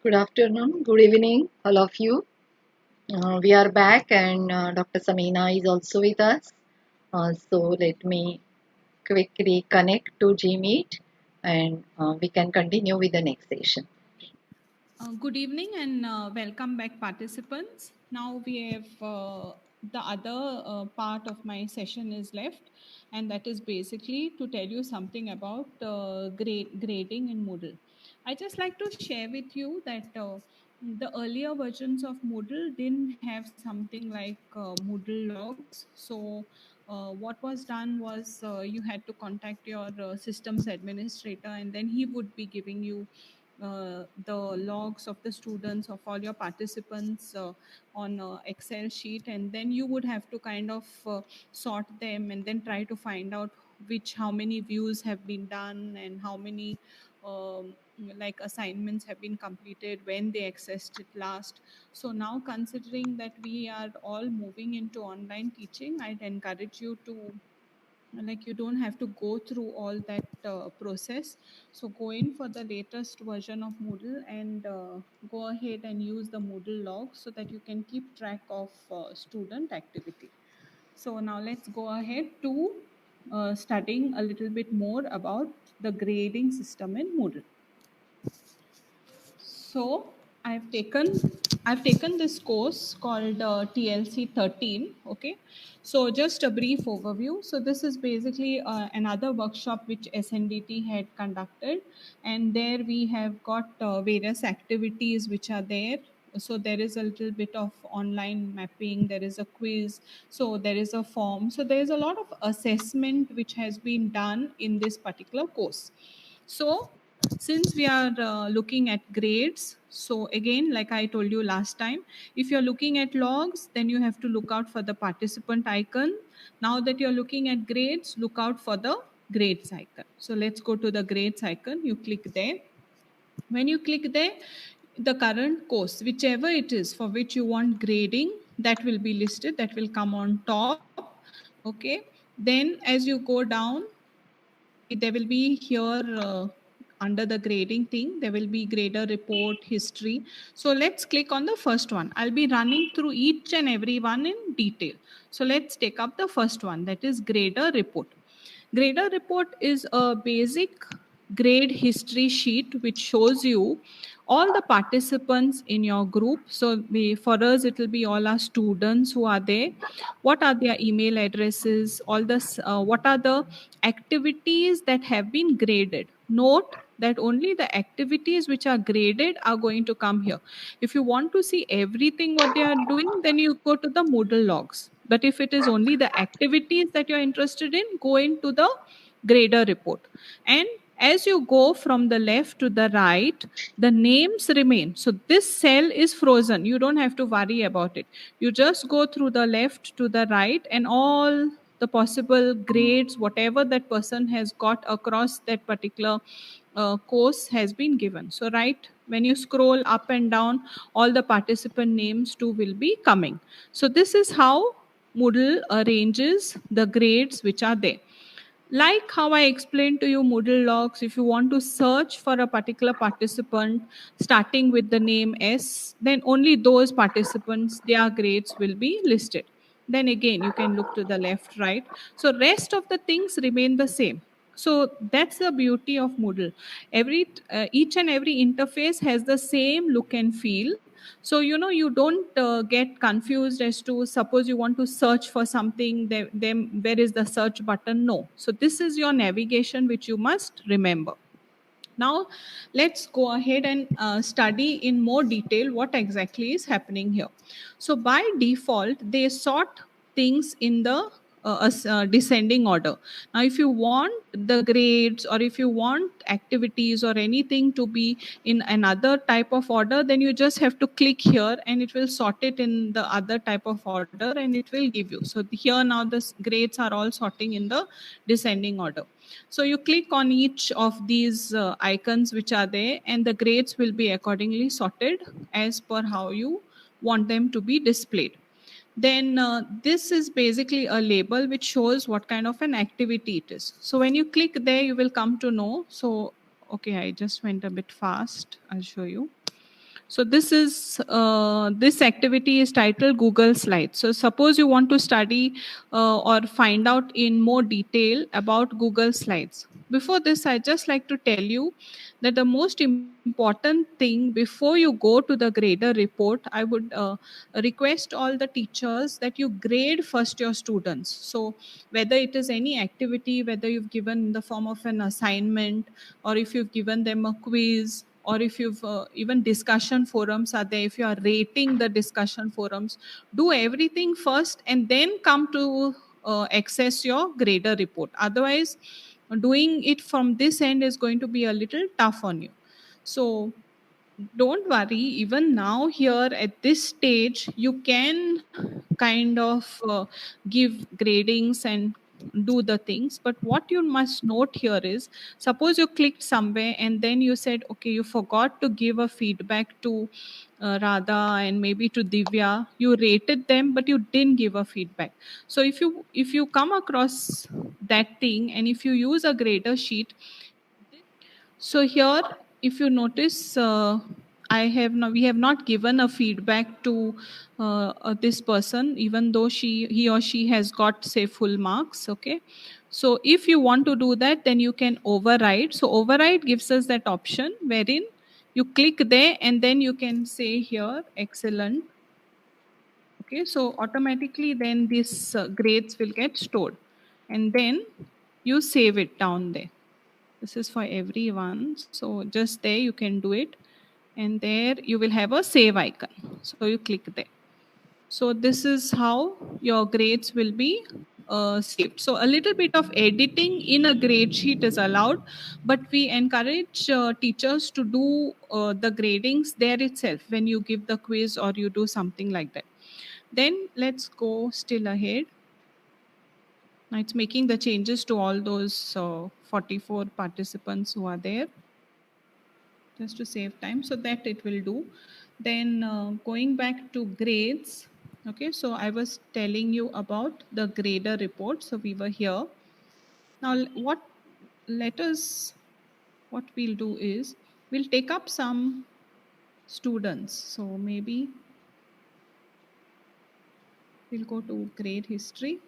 Good afternoon, good evening, all of you. We are back, and Dr. Samina is also with us. So let me quickly connect to Gmeet, and we can continue with the next session. Good evening and welcome back, participants. Now we have the other part of my session is left, and that is basically to tell you something about grading in Moodle. I just like to share with you that the earlier versions of Moodle didn't have something like Moodle logs. So what was done was you had to contact your systems administrator, and then he would be giving you the logs of the students of all your participants on excel sheet, and then you would have to kind of sort them and then try to find out which how many views have been done and how many like assignments have been completed when they accessed it last. So now, considering that we are all moving into online teaching, I'd encourage you to, like, you don't have to go through all that process. So go in for the latest version of Moodle and go ahead and use the Moodle log so that you can keep track of student activity. So now let's go ahead to studying a little bit more about the grading system in Moodle. So I've taken this course called TLC 13. Okay, so just a brief overview. So this is basically another workshop which SNDT had conducted, and there we have got various activities which are there. So there is a little bit of online mapping, there is a quiz, so there is a form, so there is a lot of assessment which has been done in this particular course. So since we are looking at grades, so again, like I told you last time, if you're looking at logs, then you have to look out for the participant icon. Now that you're looking at grades, look out for the grades icon. So let's go to the grades icon. You click there. When you click there, the current course, whichever it is for which you want grading, that will be listed, that will come on top. Okay, then as you go down, there will be here under the grading thing, there will be grader report history. So let's click on the first one. I'll be running through each and every one in detail. So let's take up the first one, that is grader report. Grader report is a basic grade history sheet which shows you all the participants in your group. So for us, it will be all our students who are there. What are their email addresses? All this. What are the activities that have been graded? Note that only the activities which are graded are going to come here. If you want to see everything what they are doing, then you go to the Moodle logs. But if it is only the activities that you're interested in, go into the grader report. And as you go from the left to the right, the names remain. So this cell is frozen. You don't have to worry about it. You just go through the left to the right, and all the possible grades, whatever that person has got across that particular course has been given. So right when you scroll up and down, all the participant names too will be coming. So this is how Moodle arranges the grades which are there. Like how I explained to you Moodle logs, if you want to search for a particular participant starting with the name S, then only those participants, their grades will be listed. Then again, you can look to the left, right. So rest of the things remain the same. So that's the beauty of Moodle. Each and every interface has the same look and feel. So you don't get confused as to, suppose you want to search for something, then where is the search button? No. So this is your navigation which you must remember. Now let's go ahead and study in more detail what exactly is happening here. So by default, they sort things in the descending order. Now if you want the grades, or if you want activities or anything to be in another type of order, then you just have to click here and it will sort it in the other type of order and it will give you. So here now the grades are all sorting in the descending order. So you click on each of these icons which are there, and the grades will be accordingly sorted as per how you want them to be displayed. Then this is basically a label which shows what kind of an activity it is. So when you click there, you will come to know. So okay, I just went a bit fast. I'll show you. So this activity is titled Google Slides. So suppose you want to study or find out in more detail about Google Slides. Before this, I just like to tell you that the most important thing before you go to the grader report, I would request all the teachers that you grade first your students. So whether it is any activity, whether you've given in the form of an assignment, or if you've given them a quiz, or if you've even discussion forums are there, if you are rating the discussion forums, do everything first and then come to access your grader report. Otherwise, doing it from this end is going to be a little tough on you. So don't worry, even now here at this stage you can kind of give gradings and do the things. But what you must note here is, suppose you clicked somewhere and then you said, okay, you forgot to give a feedback to Radha and maybe to Divya. You rated them but you didn't give a feedback. So if you come across that thing and if you use a grader sheet, so here, if you notice, we have not given a feedback to this person, even though he or she has got say full marks. Okay, so if you want to do that, then you can override. So override gives us that option wherein you click there and then you can say here excellent. Okay, so automatically then these grades will get stored, and then you save it down there. This is for everyone. So just there you can do it. And there you will have a save icon. So you click there. So this is how your grades will be saved. So a little bit of editing in a grade sheet is allowed, but we encourage teachers to do the gradings there itself when you give the quiz or you do something like that. Then let's go still ahead. Now it's making the changes to all those 44 participants who are there, just to save time, so that it will do. Then going back to grades. Okay, so I was telling you about the grader report. So we were here. Now what we'll do is we'll take up some students. So maybe we'll go to grade history.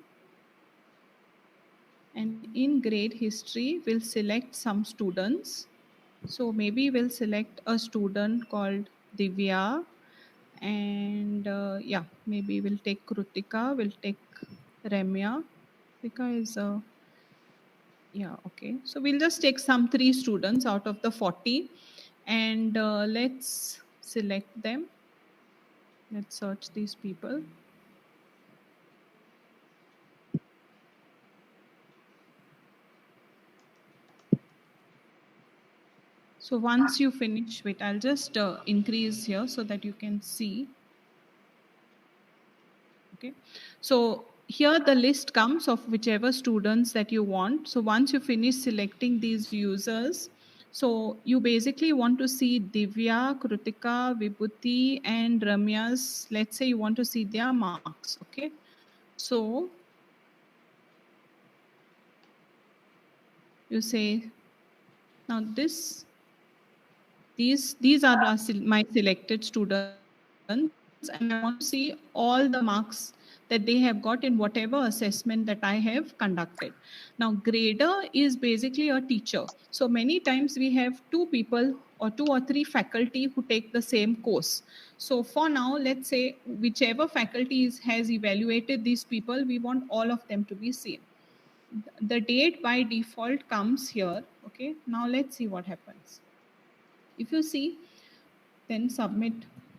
And in grade history, we'll select some students. So maybe we'll select a student called Divya, and yeah, maybe we'll take Krutika, we'll take Ramya. Krutika is yeah, okay. So we'll just take some 3 students out of the 40, and let's select them. Let's search these people. So once you finish, wait, I'll just increase here so that you can see. Okay, so here the list comes of whichever students that you want. So once you finish selecting these users, so you basically want to see Divya, Krutika, Vibhuti and Ramya's, let's say you want to see their marks. Okay, so you say, now these are my selected students, and I want to see all the marks that they have got in whatever assessment that I have conducted. Now grader is basically a teacher. So many times we have 2 people or 2 or 3 faculty who take the same course. So for now, let's say whichever faculty has evaluated these people, we want all of them to be same. The date by default comes here. Okay, now let's see what happens. If you see, then submit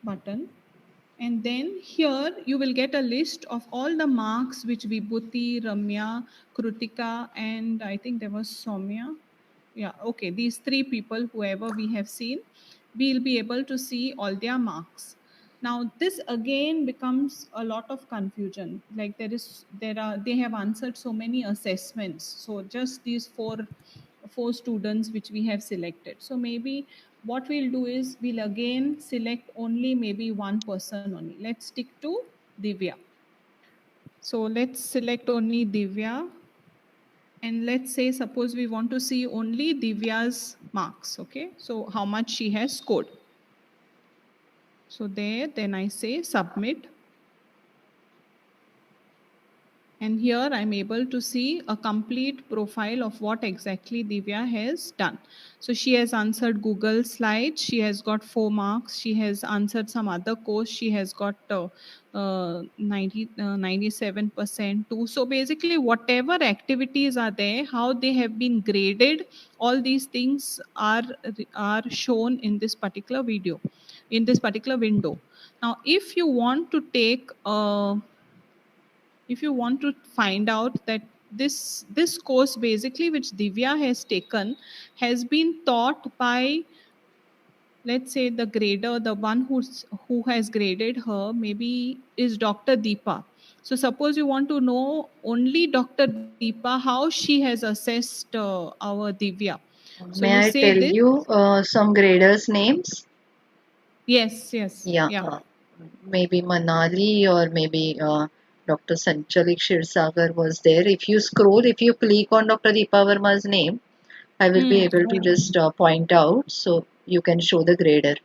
button, and then here you will get a list of all the marks which Vibhuti, Ramya, Krutika and I think there was Soumya. Yeah, okay, these 3 people, whoever we have seen, we'll be able to see all their marks. Now this again becomes a lot of confusion. Like they have answered so many assessments. So just these four students which we have selected. So maybe what we'll do is we'll again select only maybe one person only. Let's stick to Divya. So let's select only Divya. And let's say, suppose we want to see only Divya's marks. Okay, so how much she has scored. So there, then I say submit. And here I'm able to see a complete profile of what exactly Divya has done. So she has answered Google Slides, she has got 4 marks, she has answered some other course, she has got 97% too. So basically, whatever activities are there, how they have been graded, all these things are shown in this particular video, in this particular window. Now, if you want to find out that this course basically which Divya has taken has been taught by, let's say, the grader, the one who has graded her maybe is Dr. Deepa. So suppose you want to know only Dr. Deepa how she has assessed our Divya. So May you I say tell this. you some graders' names? Yes, Yeah, yeah. maybe Manali or maybe Dr. Sanchalik Shirsagar was there. If you scroll, if you click on Dr. Deepa Verma's name, I will be able to Oh, just point out so you can show the grader.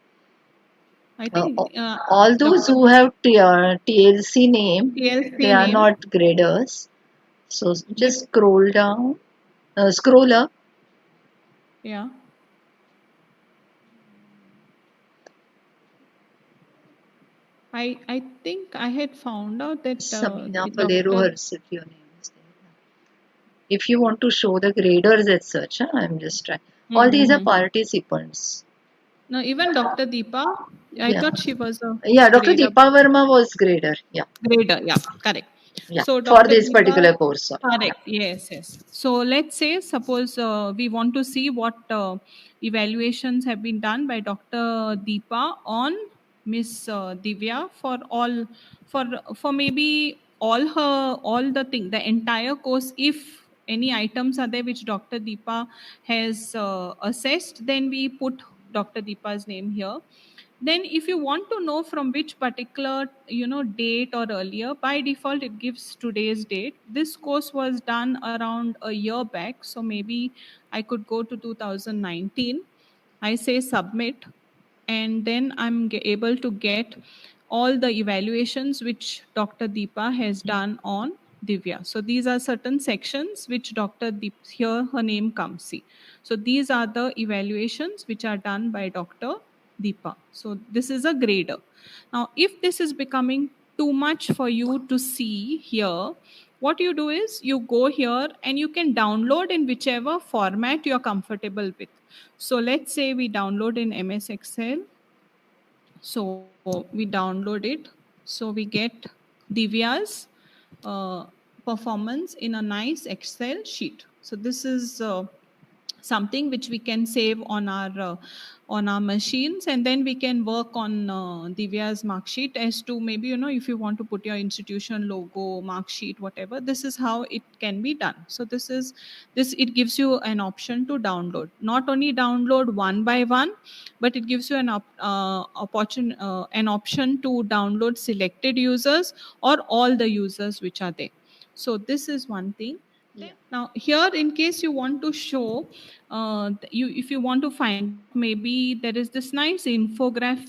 I Uh, think a- all those Dr. who have TLC name, they TLC are name. not graders. So just scroll down, scroll up. Yeah. I think I had found out that Samina Falero Dr. herself, your name is there. If you want to show the graders as such, huh, I'm just trying. All these are Mm-hmm. participants. No, even Dr. Deepa, I Yeah. thought she was a Yeah, Dr. grader. Deepa Verma was grader. Yeah. Grader, yeah, correct. Yeah. So For Dr. this Deepa, particular course. Sorry. Yeah. correct. Yes. So let's say, suppose we want to see what evaluations have been done by Dr. Deepa on Miss Divya for all, for for maybe all the thing, the entire course. If any items are there which Dr. Deepa has assessed, then we put Dr. Deepa's name here. Then if you want to know from which particular date or earlier, by default it gives today's date. This course was done around a year back, so maybe I could go to 2019. I say submit, and then I'm able to get all the evaluations which Dr. Deepa has done on Divya. So these are certain sections which Dr. Deep, here her name comes. See, so these are the evaluations which are done by Dr. Deepa. So this is a grader. Now, if this is becoming too much for you to see here, what you do is you go here and you can download in whichever format you're comfortable with. So let's say we download in MS Excel. So we download it. So we get Divya's uh, performance in a nice Excel sheet. So this is something which we can save on our machines, and then we can work on Divya's mark sheet as to maybe if you want to put your institution logo, mark sheet, whatever. This is how it can be done. So this it gives you an option to download, not only download one by one, but it gives you an option to download selected users or all the users which are there. So this is one thing. Yeah. Now here, in case you want to show, you if you want to find out, maybe there is this nice infograph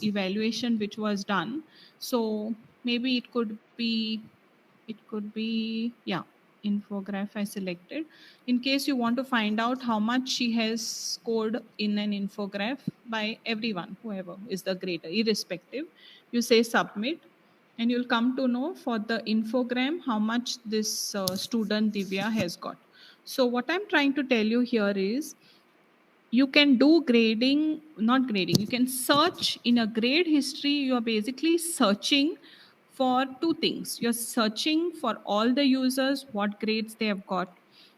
evaluation which was done. So maybe it could be yeah, infograph I selected. In case you want to find out how much she has scored in an infograph by everyone, whoever is the grader, irrespective, you say submit, and you'll come to know for the infogram how much this student Divya has got. So what I'm trying to tell you here is, you can do grading, not grading, you can search in a grade history. You are basically searching for two things. You're searching for all the users, what grades they have got.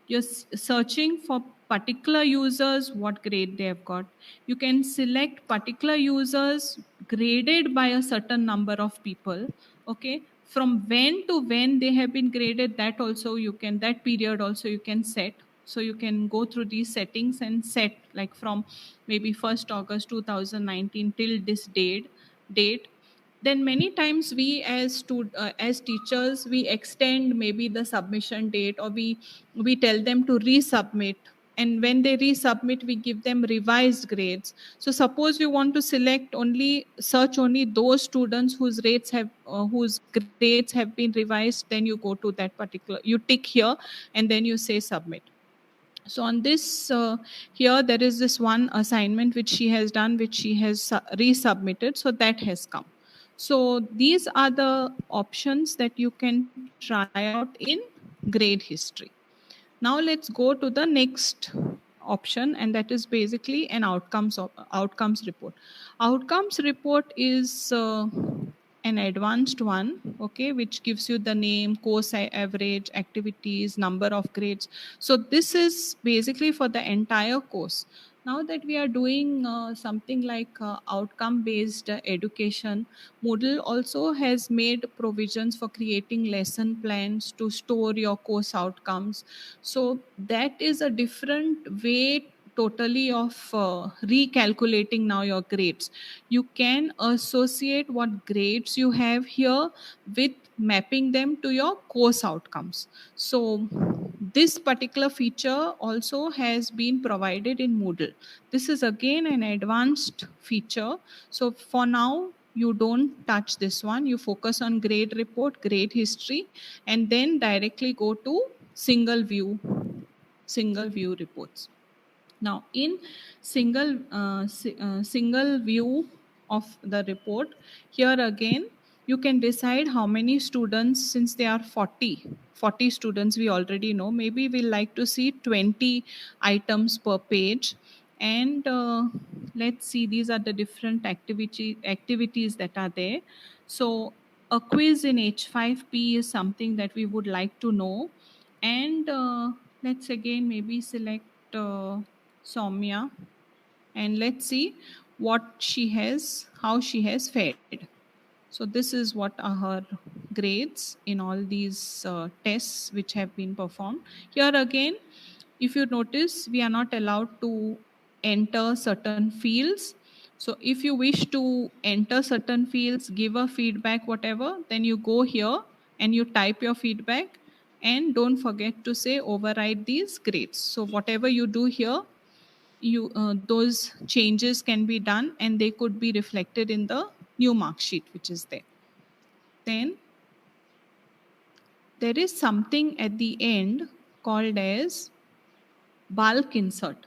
You're searching for particular users, what grade they have got. You can select particular users graded by a certain number of people. Okay, from when to when they have been graded, that also you can, that period also you can set. So you can go through these settings and set, like from maybe 1st August 2019 till this date. Then many times we as teachers, we extend maybe the submission date, or we tell them to resubmit, and when they resubmit, we give them revised grades. So suppose you want to search only those students whose grades have been revised, then you go to that particular, you tick here and then you say submit. So on this here there is this one assignment which she has done, which she has resubmitted, so that has come. So these are the options that you can try out in grade history. Now let's go to the next option, and that is basically an outcomes report. Outcomes report is an advanced one, okay, which gives you the name, course average, activities, number of grades. So this is basically for the entire course. Now that we are doing something like outcome based education, Moodle also has made provisions for creating lesson plans to store your course outcomes. So that is a different way totally of recalculating now your grades. You can associate what grades you have here with mapping them to your course outcomes. So this particular feature also has been provided in Moodle. This is again an advanced feature. So for now, you don't touch this one. You focus on grade report, grade history, and then directly go to single view reports. Now in single view of the report, here again you can decide how many students. Since they are 40 students, we already know, maybe we like to see 20 items per page. And let's see, these are the different activities that are there. So a quiz in H5P is something that we would like to know. And let's again maybe select Soumya, and let's see how she has fared. So this is what are her grades in all these tests which have been performed. Here again, if you notice, we are not allowed to enter certain fields. So if you wish to enter certain fields, give a feedback, whatever, then you go here and you type your feedback, and don't forget to say override these grades. So whatever you do here, those changes can be done and they could be reflected in the new mark sheet which is there. Then there is something at the end called as bulk insert.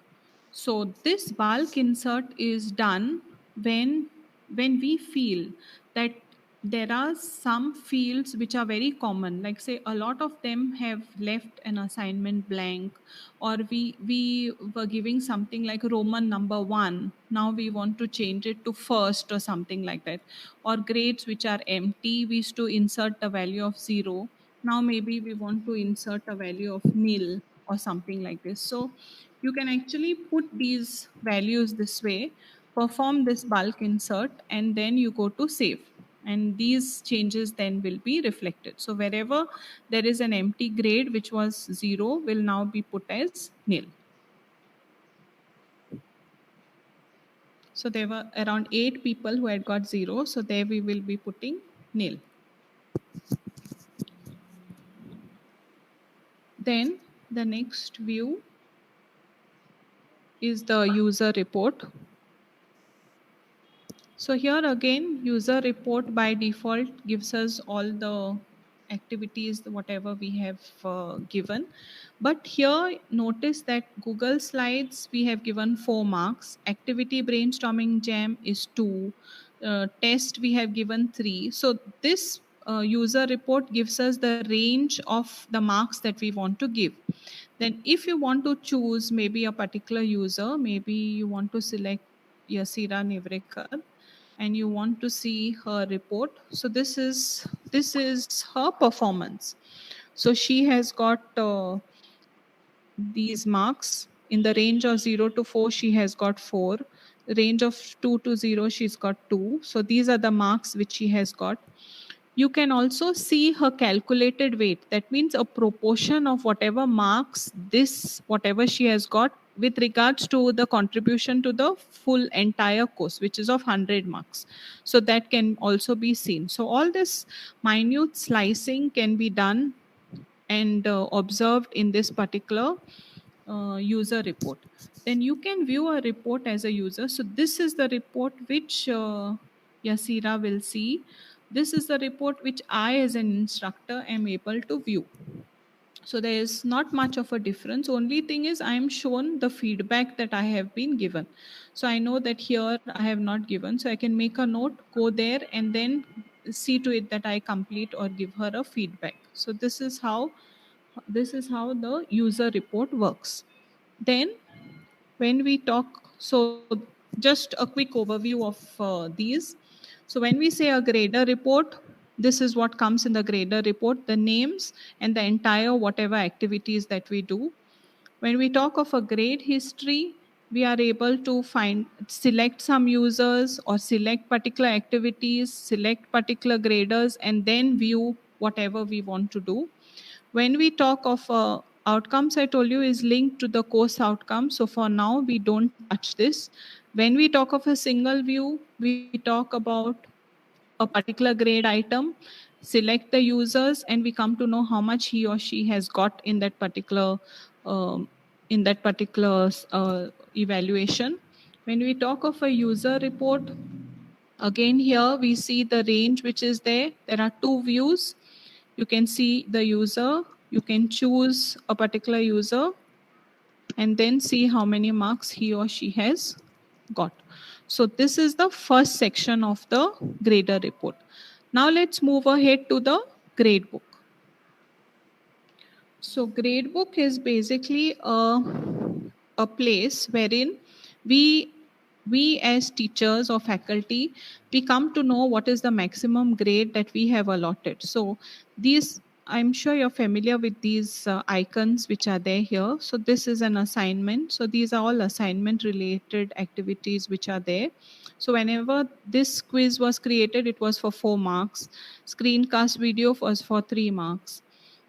So this bulk insert is done when we feel that there are some fields which are very common, like say a lot of them have left an assignment blank, or we were giving something like Roman number 1, now we want to change it to first or something like that, or grades which are empty, we used to insert a value of 0, now maybe we want to insert a value of nil or something like this. So you can actually put these values this way, perform this bulk insert, and then you go to save. And these changes then will be reflected. So wherever there is an empty grade which was 0 will now be put as nil. So there were around 8 people who had got 0. So there we will be putting nil. Then the next view is the user report. So here again, user report by default gives us all the activities, whatever we have given. But here notice that Google Slides, we have given 4 marks. Activity brainstorming jam is 2. Test we have given 3. So this user report gives us the range of the marks that we want to give. Then if you want to choose maybe a particular user, maybe you want to select Yasira Nevrekar, and you want to see her report. So this is her performance. So she has got these marks in the range of 0 to 4. She has got 4. The range of 2 to 0, she's got 2. So these are the marks which she has got. You can also see her calculated weight. That means a proportion of whatever marks whatever she has got with regards to the contribution to the full entire course, which is of 100 marks. So that can also be seen. So all this minute slicing can be done and observed in this particular user report. Then you can view a report as a user. So this is the report which Yasira will see. This is the report which I as an instructor am able to view. So there is not much of a difference. Only thing is I am shown the feedback that I have been given. So I know that here I have not given. So I can make a note, go there, and then see to it that I complete or give her a feedback. So this is how the user report works. Then when we talk, so just a quick overview of these. So when we say a grader report, this is what comes in the grader report: the names and the entire whatever activities that we do. When we talk of a grade history, we are able to select some users or select particular activities, select particular graders, and then view whatever we want to do. When we talk of outcomes, I told you is linked to the course outcome. So for now, we don't touch this. When we talk of a single view, we talk about a particular grade item, select the users, and we come to know how much he or she has got um, in that particular evaluation. When we talk of a user report, again here we see the range which is there. There are two views. You can see the user. You can choose a particular user and then see how many marks he or she has got. So this is the first section of the grader report. Now let's move ahead to the grade book. So gradebook is basically a place wherein we we as teachers or faculty, we come to know what is the maximum grade that we have allotted. So these, I'm sure you're familiar with these icons which are there here. So this is an assignment. So these are all assignment related activities which are there. So whenever this quiz was created, it was for 4 marks. Screencast video was for 3 marks.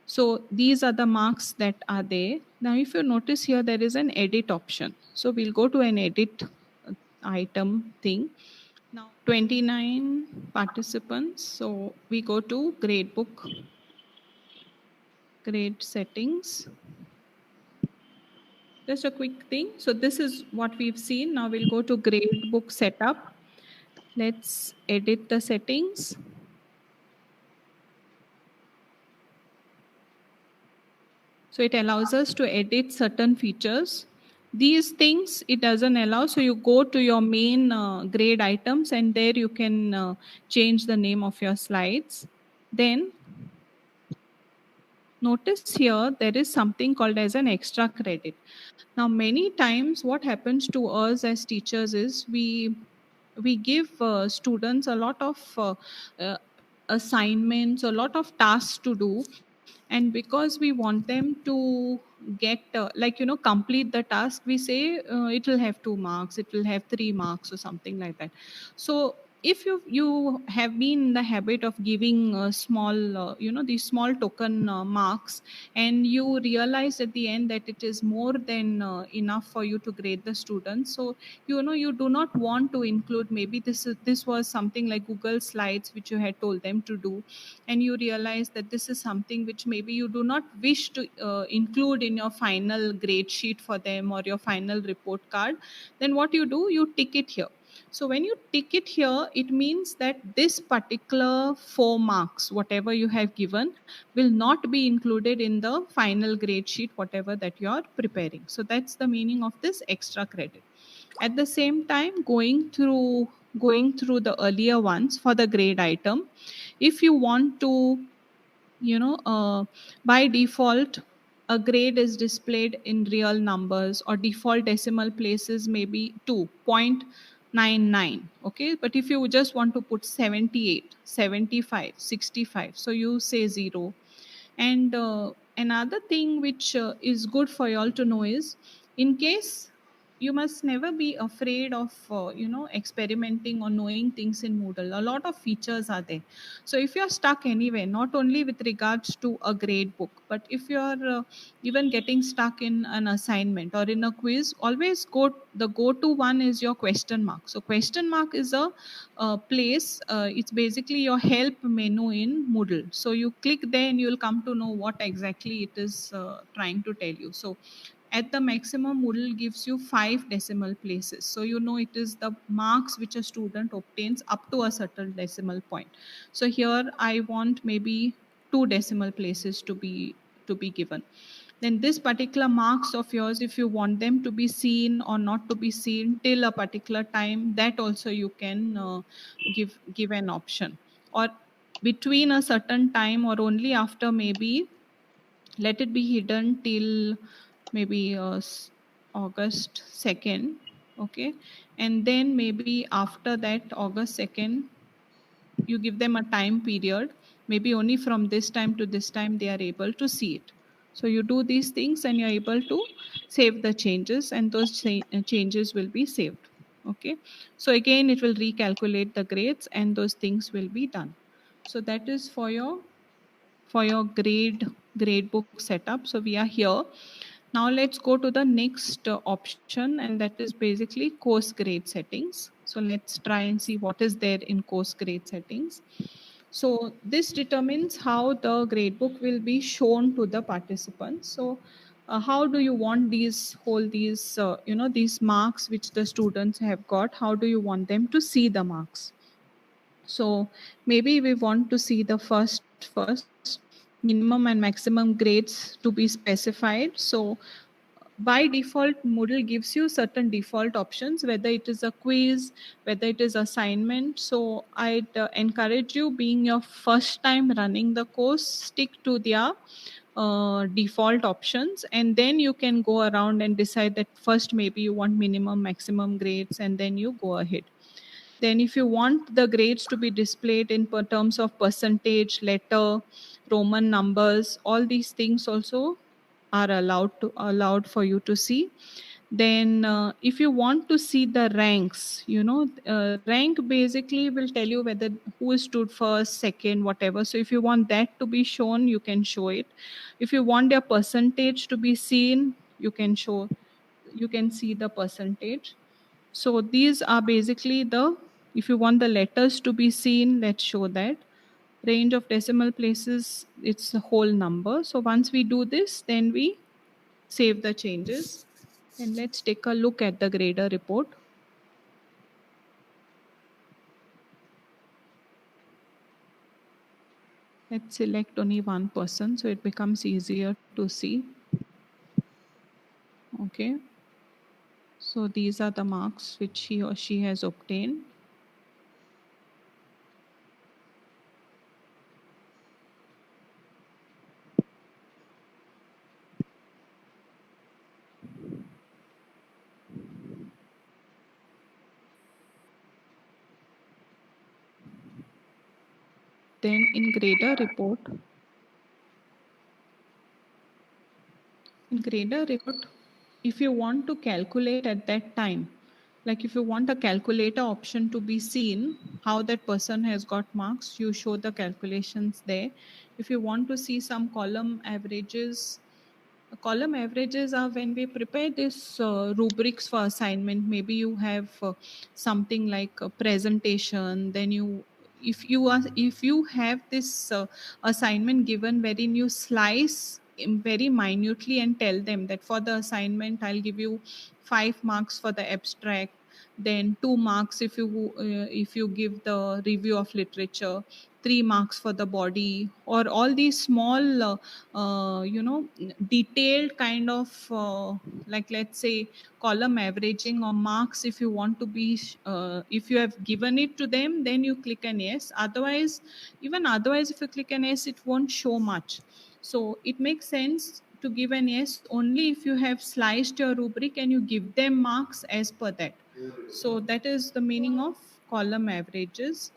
So these are the marks that are there. Now, if you notice here, there is an edit option. So we'll go to an edit item thing. Now, 29 participants. So we go to gradebook, grade settings. Just a quick thing. So this is what we've seen. Now we'll go to gradebook setup. Let's edit the settings. So it allows us to edit certain features. These things it doesn't allow. So you go to your main grade items and there you can change the name of your slides. Then notice here there is something called as an extra credit. Now many times what happens to us as teachers is we give students a lot of uh, assignments, a lot of tasks to do, and because we want them to get complete the task, we say it will have 2 marks, it will have 3 marks or something like that. So if you have been in the habit of giving small these small token marks, and you realize at the end that it is more than enough for you to grade the students, so you do not want to include, maybe this was something like Google Slides which you had told them to do, and you realize that this is something which maybe you do not wish to include in your final grade sheet for them or your final report card, then what you tick it here. So when you tick it here, it means that this particular 4 marks, whatever you have given, will not be included in the final grade sheet, whatever that you are preparing. So that's the meaning of this extra credit. At the same time, going through the earlier ones for the grade item, if you want to, by default, a grade is displayed in real numbers, or default decimal places maybe 2.99. Okay, but if you just want to put 78, 75, 65, so you say 0. And another thing which is good for you all to know is, in case, you must never be afraid of experimenting or knowing things in Moodle. A lot of features are there. So if you're stuck anywhere, not only with regards to a grade book, but if you're even getting stuck in an assignment or in a quiz, always go to one is your question mark. So question mark is a place, it's basically your help menu in Moodle. So you click there and you'll come to know what exactly it is trying to tell you. So at the maximum, Moodle gives you 5 decimal places. So you know it is the marks which a student obtains up to a certain decimal point. So here I want maybe 2 decimal places to be given. Then this particular marks of yours, if you want them to be seen or not to be seen till a particular time, that also you can give an option. Or between a certain time, or only after, maybe let it be hidden till maybe August 2nd. Okay, and then maybe after that August 2nd, you give them a time period, maybe only from this time to this time they are able to see it. So you do these things and you're able to save the changes, and those changes will be saved. Okay, so again it will recalculate the grades and those things will be done. So that is for your grade book setup. So we are here. Now let's go to the next option, and that is basically course grade settings. So let's try and see what is there in course grade settings. So this determines how the gradebook will be shown to the participants. So how do you want these marks which the students have got? How do you want them to see the marks? So maybe we want to see the first minimum and maximum grades to be specified. So by default, Moodle gives you certain default options, whether it is a quiz, whether it is assignment. So I'd encourage you, being your first time running the course, stick to their default options, and then you can go around and decide that first maybe you want minimum maximum grades, and then you go ahead. Then, if you want the grades to be displayed in terms of percentage, letter, Roman numbers, all these things also are allowed for you to see. Then, if you want to see the ranks, rank basically will tell you whether who stood first, second, whatever. So, if you want that to be shown, you can show it. If you want their percentage to be seen, you can see the percentage. So these are basically if you want the letters to be seen, let's show that. Range of decimal places, it's the whole number. So once we do this, then we save the changes. And let's take a look at the grader report. Let's select only one person so it becomes easier to see. Okay. So these are the marks which he or she has obtained. Then in grader report, if you want to calculate at that time, like if you want a calculator option to be seen, how that person has got marks, you show the calculations there. If you want to see some column averages, column averages are when we prepare this rubrics for assignment. Maybe you have something like a presentation, then if you have this assignment given wherein you slice very minutely and tell them that for the assignment I'll give you 5 marks for the abstract, then 2 marks if you give the review of literature, 3 marks for the body, or all these small detailed kind of like, let's say, column averaging or marks. If you want to be if you have given it to them, then you click an yes. Otherwise if you click an yes, it won't show much. So it makes sense to give an yes only if you have sliced your rubric and you give them marks as per that. So that is the meaning of column averages.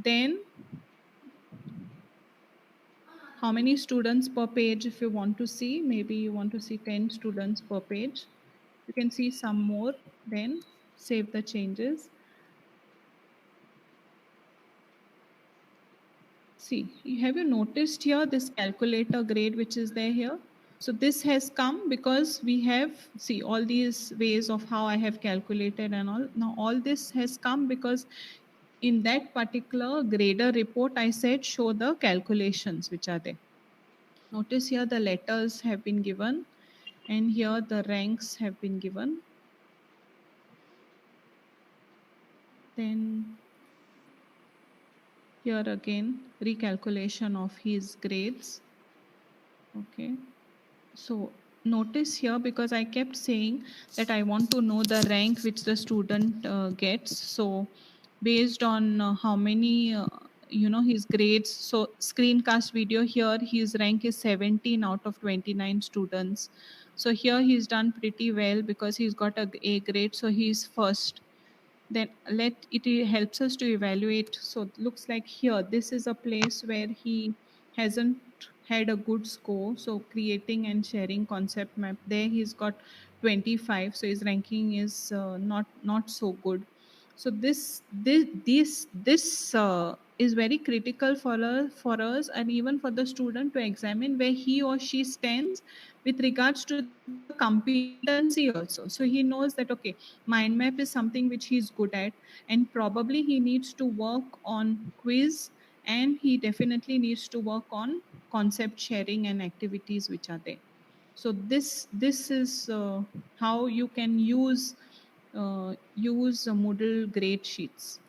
Then how many students per page, if you want to see, maybe you want to see 10 students per page, you can see some more. Then save the changes. See, have you noticed here this calculator grade which is there here? So this has come because we have, see, all these ways of how I have calculated and all. Now all this has come because in that particular grader report I said show the calculations which are there. Notice here the letters have been given. and here the ranks have been given. Then here again recalculation of his grades. Okay, so notice here, because I kept saying that I want to know the rank which the student gets. So based on how many his grades, so screencast video, here his rank is 17 out of 29 students. So here he's done pretty well because he's got a grade, so he's first. Then let it helps us to evaluate. So looks like here this is a place where he hasn't had a good score, so creating and sharing concept map, there he's got 25, so his ranking is not so good. So this is very critical for us and even for the student to examine where he or she stands with regards to the competency also. So he knows that okay, mind map is something which he's good at, and probably he needs to work on quiz, and he definitely needs to work on concept sharing and activities which are there. So this is how you can use Moodle grade sheets.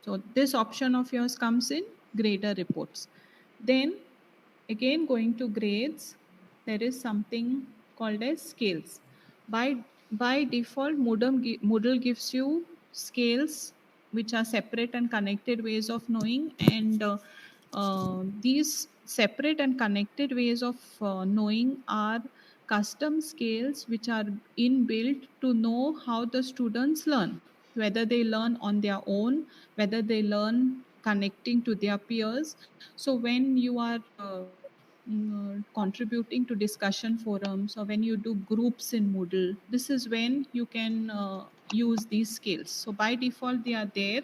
So this option of yours comes in grader reports. Then again, going to grades, there is something called as scales. By default, Moodle gives you scales which are separate and connected ways of knowing, and these separate and connected ways of knowing are custom scales which are inbuilt to know how the students learn, whether they learn on their own, whether they learn connecting to their peers. So when you are contributing to discussion forums, or when you do groups in Moodle, this is when you can use these scales. So by default they are there,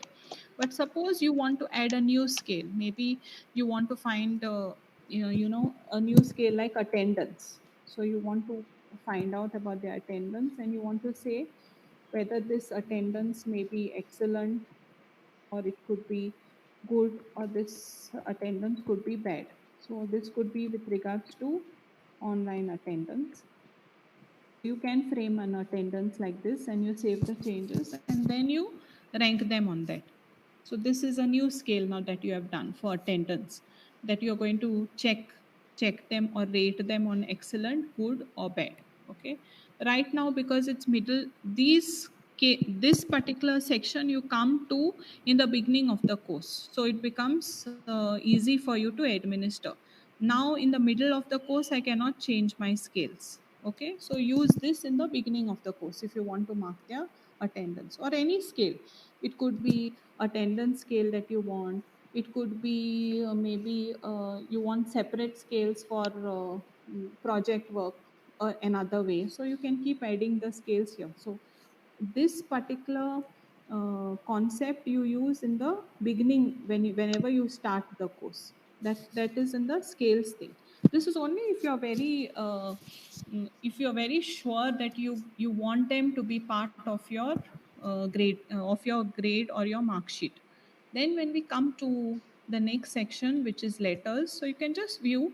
but suppose you want to add a new scale, maybe you want to find a new scale like attendance. So you want to find out about the attendance, and you want to say whether this attendance may be excellent, or it could be good, or this attendance could be bad. So this could be with regards to online attendance. You can frame an attendance like this, and you save the changes, and then you rank them on that. So this is a new scale now that you have done for attendance, that you're going to check them or rate them on excellent, good, or bad. Okay, right now, because it's middle, this particular section you come to in the beginning of the course, so it becomes easy for you to administer. Now in the middle of the course I cannot change my scales. Okay, so use this in the beginning of the course if you want to mark their attendance, or any scale. It could be attendance scale that you want. It could be maybe you want separate scales for project work or another way, so you can keep adding the scales here. So this particular concept you use in the beginning, whenever you start the course, that is in the scales thing. This is only if you're very sure that you want them to be part of your grade or your mark sheet. Then when we come to the next section, which is letters, so you can just view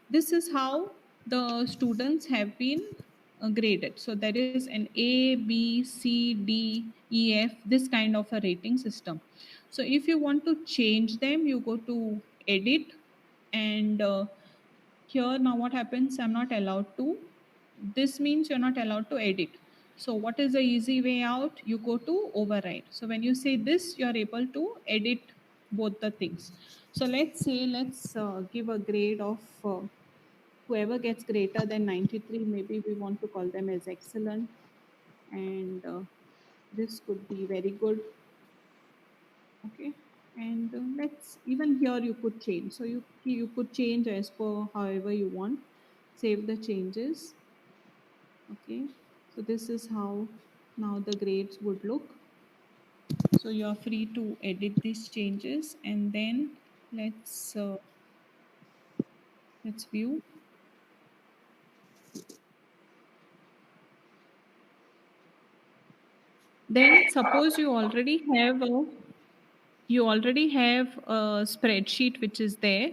this is how the students have been graded. So there is an A, B, C, D, E, F, this kind of a rating system. So if you want to change them, you go to edit, and here now what happens, I'm not allowed to. This means you're not allowed to edit. So what is the easy way out? You go to override. So when you say this, you're able to edit both the things. So let's give a grade of whoever gets greater than 93, maybe we want to call them as excellent, and this could be very good. Okay, and let's, even here you could change. So you could change as per however you want. Save the changes. Okay, so this is how now the grades would look. So you're free to edit these changes, and then let's view. Then suppose you already have a spreadsheet which is there.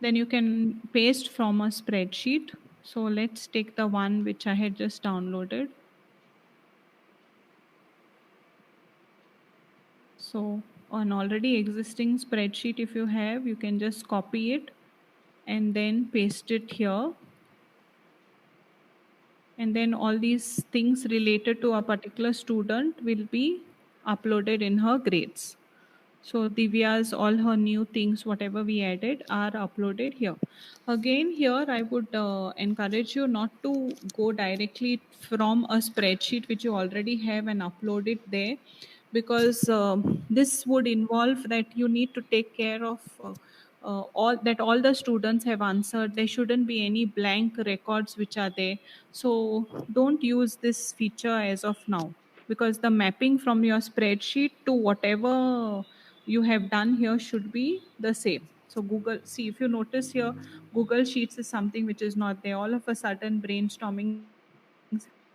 Then you can paste from a spreadsheet. So let's take the one which I had just downloaded. So an already existing spreadsheet, if you have, you can just copy it and then paste it here. And then all these things related to a particular student will be uploaded in her grades. So Divya's all her new things, whatever we added, are uploaded here. Again, here I would encourage you not to go directly from a spreadsheet which you already have and upload it there, because this would involve that you need to take care of all the students have answered. There shouldn't be any blank records which are there. So don't use this feature as of now, because the mapping from your spreadsheet to whatever you have done here should be the same. So Google, see, if you notice here, Google Sheets is something which is not there. All of a sudden brainstormings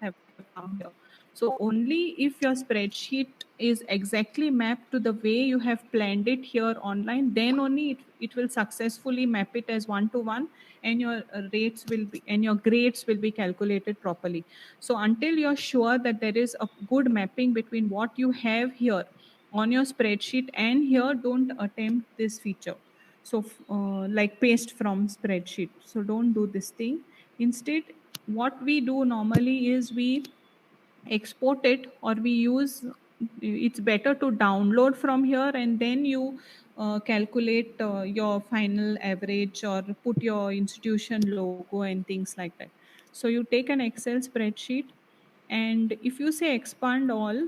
have come here. So only if your spreadsheet is exactly mapped to the way you have planned it here online, then only it will successfully map it as one to one, and your rates will be and your grades will be calculated properly. So until you're sure that there is a good mapping between what you have here on your spreadsheet and here, don't attempt this feature. So like paste from spreadsheet, so don't do this thing. Instead, what we do normally is we export it, or we use, it's better to download from here and then you calculate your final average or put your institution logo and things like that. So you take an Excel spreadsheet, and if you say expand all,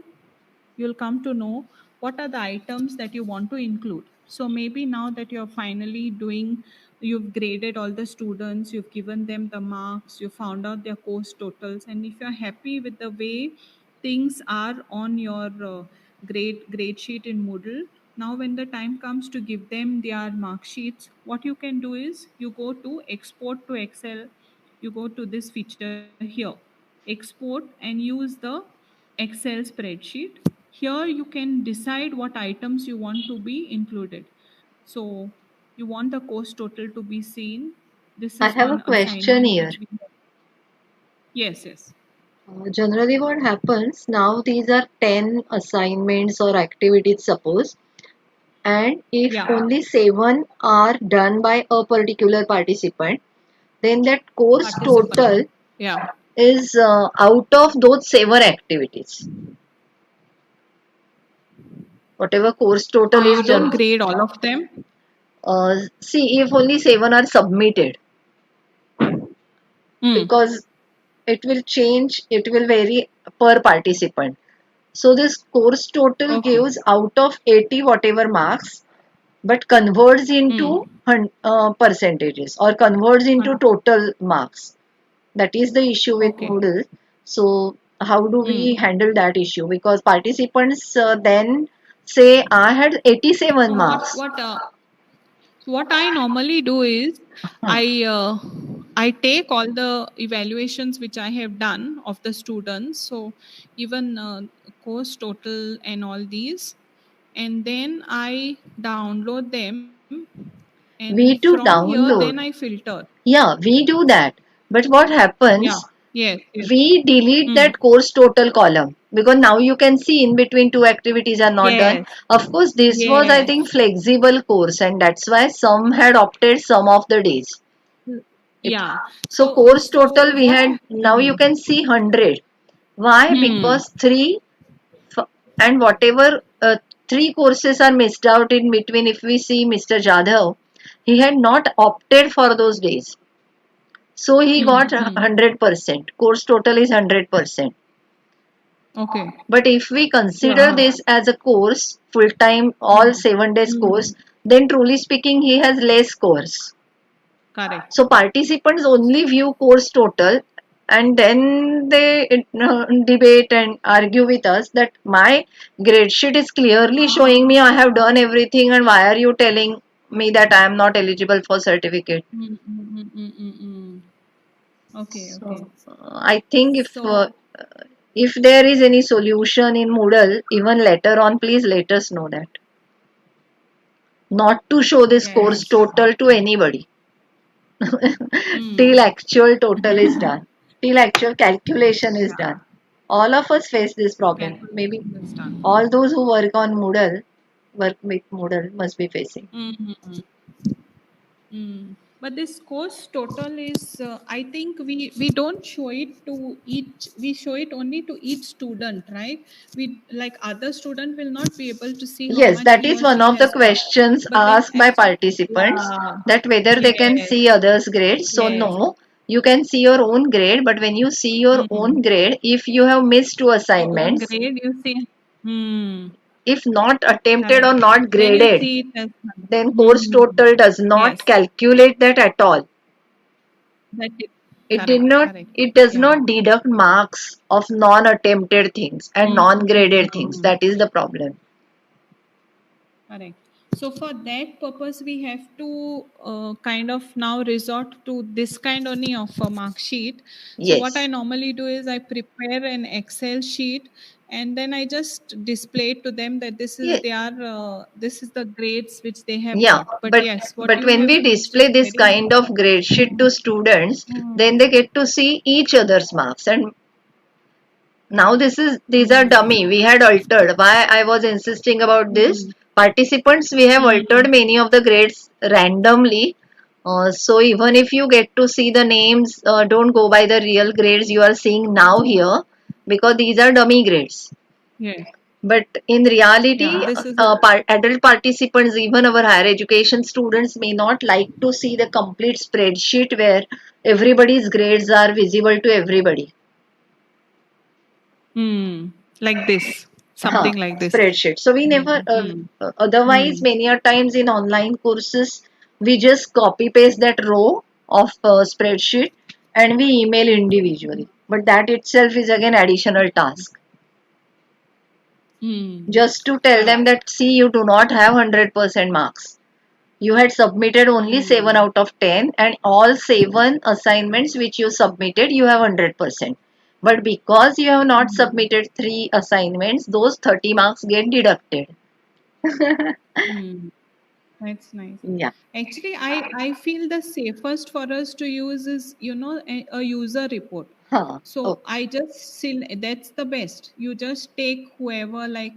you'll come to know what are the items that you want to include. So maybe now that you're finally doing, you've graded all the students, you've given them the marks, you found out their course totals, and if you're happy with the way things are on your grade sheet in Moodle, now when the time comes to give them their mark sheets, what you can do is you go to export to Excel, you go to this feature here, export, and use the Excel spreadsheet. Here you can decide what items you want to be included. So you want the course total to be seen. This I is have a one question assignment here. which we have. Yes, yes. Generally, what happens now, these are 10 assignments or activities, suppose, and if Yeah, only 7 are done by a particular participant, then that course participant. total Yeah. is out of those 7 activities. Whatever course total You is don't done. grade all of them. See, if only 7 are submitted, Mm. because it will change, it will vary per participant. So this course total Okay. gives out of 80 whatever marks, but converts into Mm. percentages or converts into total marks. That is the issue with Okay. Moodle. So how do we Mm. handle that issue? Because participants then say I had 87 So marks. what I normally do is Hmm. I take all the evaluations which I have done of the students. So even course total and all these, and then I download them, and We from do here then I download. filter. Yeah, we do that. But what Yeah. happens? Yes. Yes. We delete Hmm. that course total column because now you can see in between two activities are not done. Yes. Of course, this was, I Yes. think, flexible course, and that's why some had opted some of the days. If, Yeah. so So course total we what? had, now you Hmm. can see 100. Why? Hmm. Because and whatever three courses are missed out in between. If we see Mr. Jadhav, he had not opted for those days. So he got Hmm. Hmm. 100%. Course total is 100%. Okay. But if we consider Yeah. this as a course, full time, all Hmm. 7 days course, Hmm. then truly speaking, he has less course. Correct. So participants only view course total and then they debate and argue with us that my grade sheet is clearly showing me I have done everything, and why are you telling me that I am not eligible for certificate? Mm, mm, mm, mm, mm, mm. Okay, okay. So I think So, if there is any solution in Moodle, even later on, please let us know that. Not to show this yeah, yeah, course sure. total to anybody. till Mm. actual total is done, till actual calculation is Yeah. done. All of us face this problem. Maybe Calculation is done. all those who work with Moodle must be facing. Mm-hmm. Mm. But this course total is, I think we don't show it to each. We show it only to each student, right? We like other student will not be able to see how Yes, much that he is or one she of the has got. questions But then asked by actually, participants, yeah, that whether they can yes, see others' grades. So, yes. no, you can see your own grade, but when you see your Mm. own grade, if you have missed two Your own assignments, grade, you see. Hmm. if not attempted or Correct. not Then you graded, see it as. then course Hmm. total does not Yes. calculate that at all. That is It did correct. not, Correct. it does Yeah. not deduct marks of non-attempted things and non-graded things. Mm. That is the problem. Correct. So for that purpose, we have to kind of now resort to this kind only of a mark sheet. So what I Yes. normally do is I prepare an Excel sheet and then I just display it to them that this is Yeah. their this is the grades which they have Yeah, got. But but yes, what but you when have we display suggested this very. kind of grade sheet to students, then Mm, they get to see each other's marks. And now these are mm, dummy. We had altered. Why I was insisting about this? mm, Participants, we have altered mm, many of the grades randomly. So even if you get to see the names, don't go by the real grades you are seeing now here, because these are dummy grades. yes. But in Yeah. reality, This is adult participants, even our higher education students, may not like to see the complete spreadsheet where everybody's grades are visible to everybody. like this. Huh, Something like this. spreadsheet. So we never, Mm, mm, otherwise, mm, many a times in online courses, we just copy paste that row of spreadsheet and we email individually. But that itself is again additional task. mm. Just to tell them Correct. that, see, you do not have 100% marks. You had submitted only 7 Mm. out of 10, and all 7 assignments which you submitted, you have 100%. But because you have not Mm. submitted 3 assignments, those 30 marks get deducted. Mm. That's nice. Yeah. Actually, I feel the safest for us to use is a user report. Huh. So Okay. I just still that's the best. You just take whoever like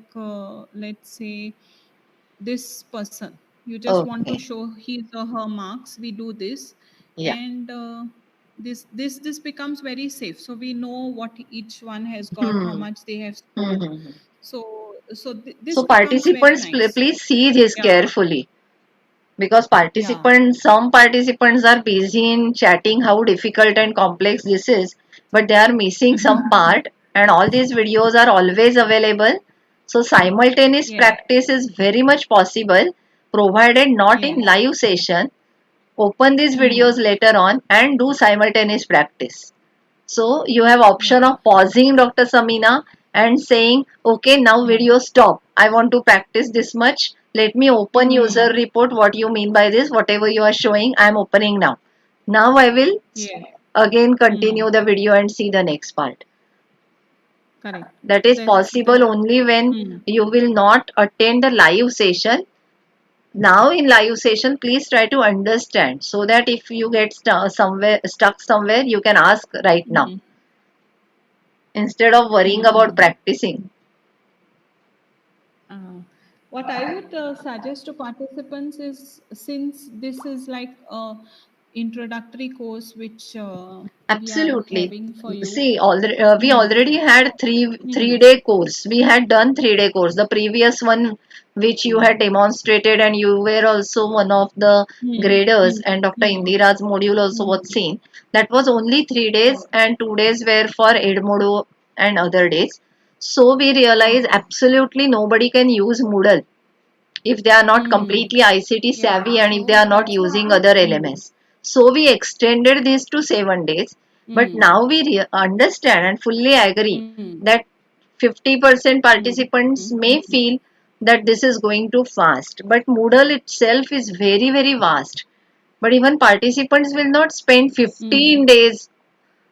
let's say this person. You just want to Okay. show his or her marks. We do this, Yeah. and this becomes very safe. So we know what each one has got, how Hmm. much they have Hmm. scored. Hmm, hmm. So this So becomes very participants, nice. please see this Yeah, carefully. Because yeah. some participants are busy in chatting how difficult and complex this is, but they are missing some part, and all these videos are always available. So simultaneous Yes, practice is very much possible, provided not in yes. live session. Open these videos Mm, later on and do simultaneous practice. So you have option yeah. of pausing, Dr. Samina, and saying, okay, now Mm, video stop. I want to practice this much. Let me open user mm, report. What you mean by this? Whatever you are showing, I am opening now. Now I will yes. again Mm, continue the video and see the next part. correct. That is possible That. only when Mm, you will not attend the live session. Now in live session, please try to understand so that if you get stuck somewhere, you can ask right now mm, instead of worrying about mm. practicing. Uh, what I would suggest to participants is since this is like a introductory course which we are Absolutely. having for you. See, we Mm, already had mm, 3 day course. We had done 3 day course. The previous one, which you mm, had demonstrated, and you were also one of the mm, graders, mm, and Dr. mm, Indira's module also was mm. seen. That was only 3 days, Okay. and 2 days were for Edmodo and other days. So we realized Okay. absolutely nobody can use Moodle if they are not Mm. completely ICT Yeah. savvy and if they So are not that's using why. other Mm, LMS. So we extended this to 7 days. But mm, now we understand and fully agree mm, that 50% mm, participants may feel that this is going too fast. But Moodle itself is very, very vast. But even participants will not spend mm. 15 days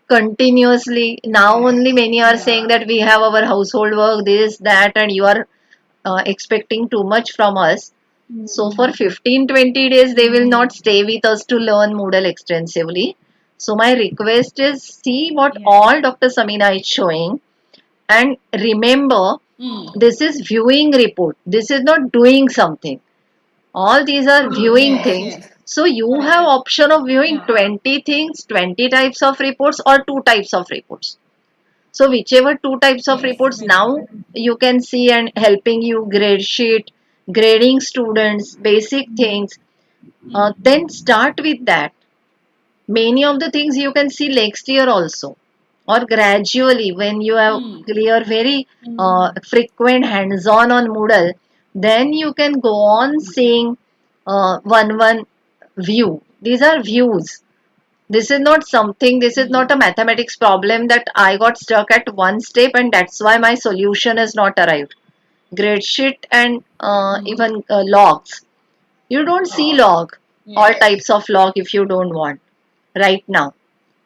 continuously. Now Yes. only many are Yeah. saying that we have our household work, this, that, and you are expecting too much from us. So for 15-20 days, they will not stay with us to learn Moodle extensively. So my request is see what Yeah. all Dr. Samina is showing, and remember this is viewing report. This is not doing something. All these are viewing Yes, things. yes. So you Correct. have option of viewing Yeah. 20 things, 20 types of reports or two types of reports. So whichever two types of Yes. reports Very now correct. you can see and helping you grade sheet, grading students, basic things, then start with that. Many of the things you can see next year also, or gradually when you have clear very frequent hands-on on Moodle, then you can go on seeing one view. These are views. This is not something, this is not a mathematics problem that I got stuck at one step and that's why my solution has not arrived. Grade sheet and even logs. You don't see log, all Yes. types of log if you don't want right now.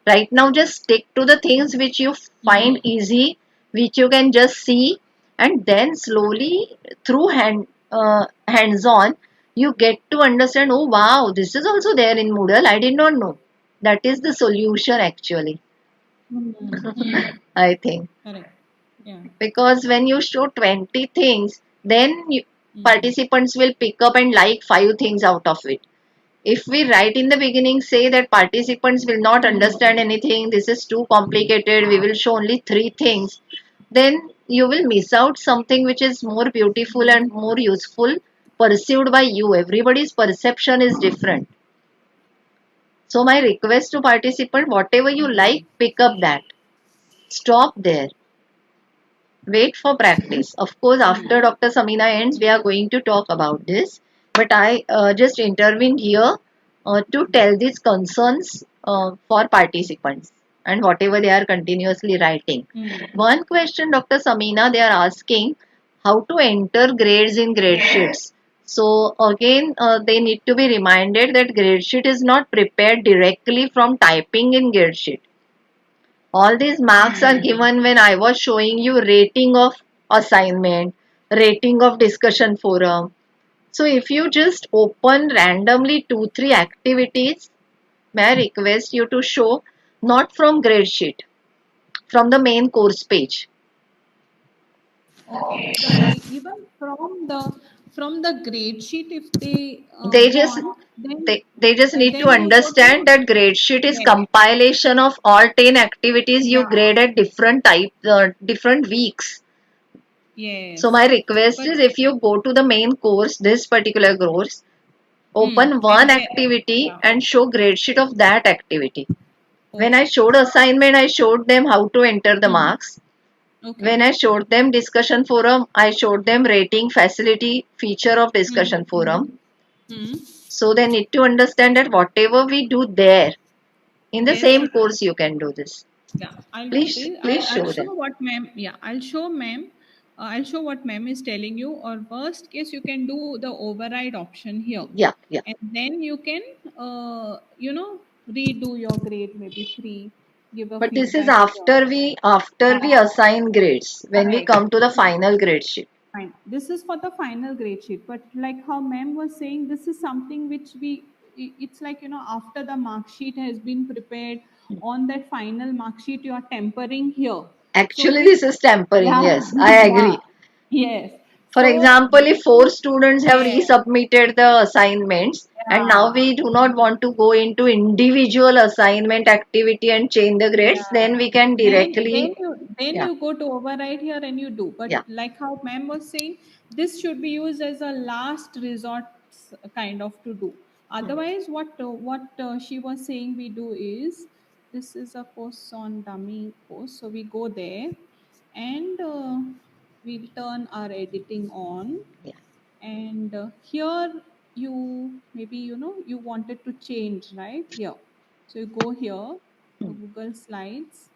Right now, just stick to the things which you find easy, which you can just see, and then slowly through hands-on, you get to understand. Oh wow, this is also there in Moodle. I did not know. That is the solution actually. I think Correct. Yeah. because when you show 20 things, then participants will pick up and like five things out of it. If we right in the beginning say that participants will not understand anything, this is too complicated, we will show only three things, then you will miss out something which is more beautiful and more useful perceived by you. Everybody's perception is different. So my request to participant, whatever you like, pick up that. Stop there. Wait for practice. Of course, after Dr. Samina ends, we are going to talk about this. But I just intervened here to tell these concerns for participants and whatever they are continuously writing. One question, Dr. Samina, they are asking how to enter grades in grade sheets. So again, they need to be reminded that grade sheet is not prepared directly from typing in grade sheet. All these marks are given when I was showing you rating of assignment, rating of discussion forum. So if you just open randomly 2-3 activities, may I request you to show not from grade sheet, from the main course page. Okay. So even from the grade sheet, if they They just want, then they just need to you go understand to that grade sheet is yes, compilation of all 10 activities you yeah, grade at different weeks. So my yes. request But is if you go to the main course, this particular course, open one and then activity yeah, and show grade sheet of that activity. When I okay, showed assignment, I showed them how to enter the marks. okay. When I showed them discussion forum, I showed them rating facility feature of discussion forum. Hmm. So they need to understand that whatever we do there, in the Yes, same course you can do this. yeah, I'll do Please, this. please I'll show them. show what ma'am. Yeah, I'll show ma'am. I'll show what ma'am is telling you. Or worst case, you can do the override option here, Yeah, yeah. and then you can, redo your grade maybe three, give a But this is feedback here. after we assign grades when we Correct. come to the final grade sheet. Fine. This is for the final grade sheet, but like how ma'am was saying, this is something which it's like, after the mark sheet has been prepared, on that final mark sheet, you are tempering here. So Actually, if, this is tampering. yeah, Yes, I yeah, agree. yes. For So example, if four before, students have yes, resubmitted the assignments and now yeah, we do not want to go into individual assignment activity and change the grades, yeah. then we can Then directly, then yeah, you go to override here and you do. But yeah. like how ma'am was saying, this should be used as a last resort kind of to do. Otherwise, what she was saying we do is, this is a course on dummy course, so we go there and we'll turn our editing on, Yeah. and here you maybe you wanted to change right here, so you go here to Hmm. Google Slides,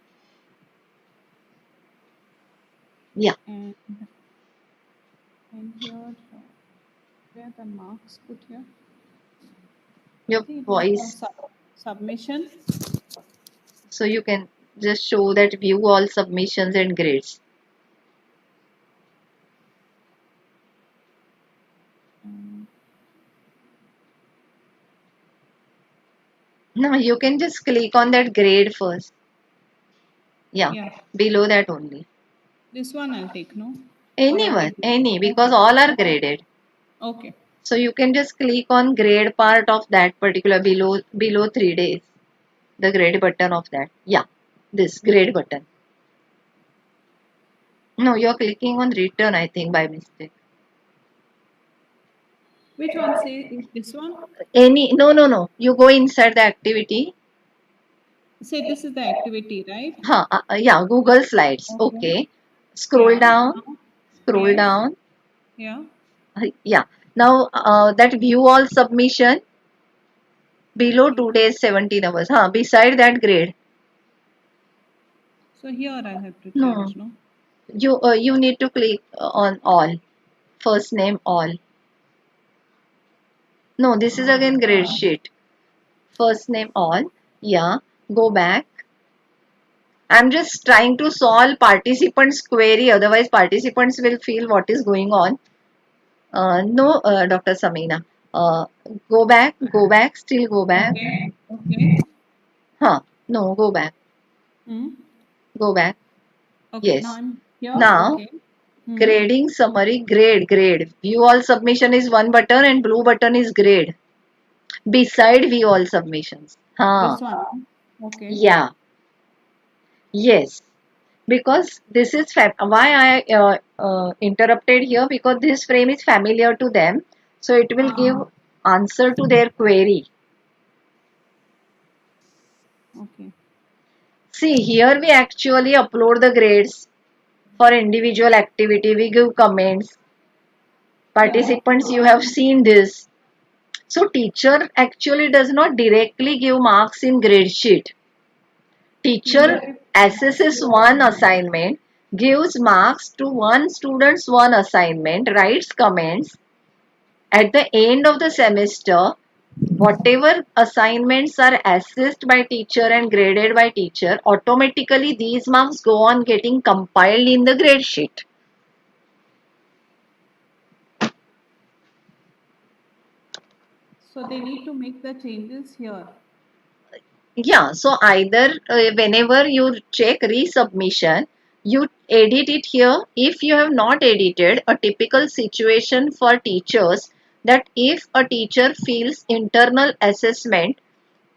Yeah. and here where the marks put here, I Your think it is the voice. submission. So you can just show that view all submissions and grades. Mm. No, you can just click on that grade first. Yeah, Yeah. below that only. This one I'll take, no? Or I Anyone, take it. any, because Okay. all are graded. Okay. So you can just click on grade part of that particular below 3 days. The grade button of that. Yeah, this grade button. No, you're clicking on return, I think, by mistake. Which one say is this one? No. You go inside the activity. Say this is the activity, right? Yeah, Google Slides. Okay. Okay. Scroll Yeah. down, Now, scroll yes. down. Yeah. Yeah. Now that view all submission below 2 days, Okay. 17 hours. Beside that grade. So here I'll have to No, change, no? you need to click on all. First name all. No, this is again grade sheet. First name all. Yeah. Go back. I'm just trying to solve participants' query. Otherwise, participants will feel what is going on. No, Dr. Samina. Uh, go back, still go back. Okay. Okay. Huh? No, go back, Hmm. go back. Okay. Now Yes. I'm here. Now, Okay. Hmm. grading summary, grade. View all submission is one button and blue button is grade. Beside view all submissions. This one. Okay. Yeah, yes. Because this is why I interrupted here because this frame is familiar to them. So it will give Ah. answer to their query. Okay. See, here we actually upload the grades for individual activity. We give comments. Yeah. Participants, you have seen this. So teacher actually does not directly give marks in grade sheet. He will Teacher give marks assesses to. one assignment, gives marks to one student's one assignment, writes comments. At the end of the semester, whatever assignments are assessed by teacher and graded by teacher, automatically these marks go on getting compiled in the grade sheet. So they need to make the changes here. Yeah, so either whenever you check resubmission, you edit it here. If you have not edited, a typical situation for teachers that if a teacher feels internal assessment,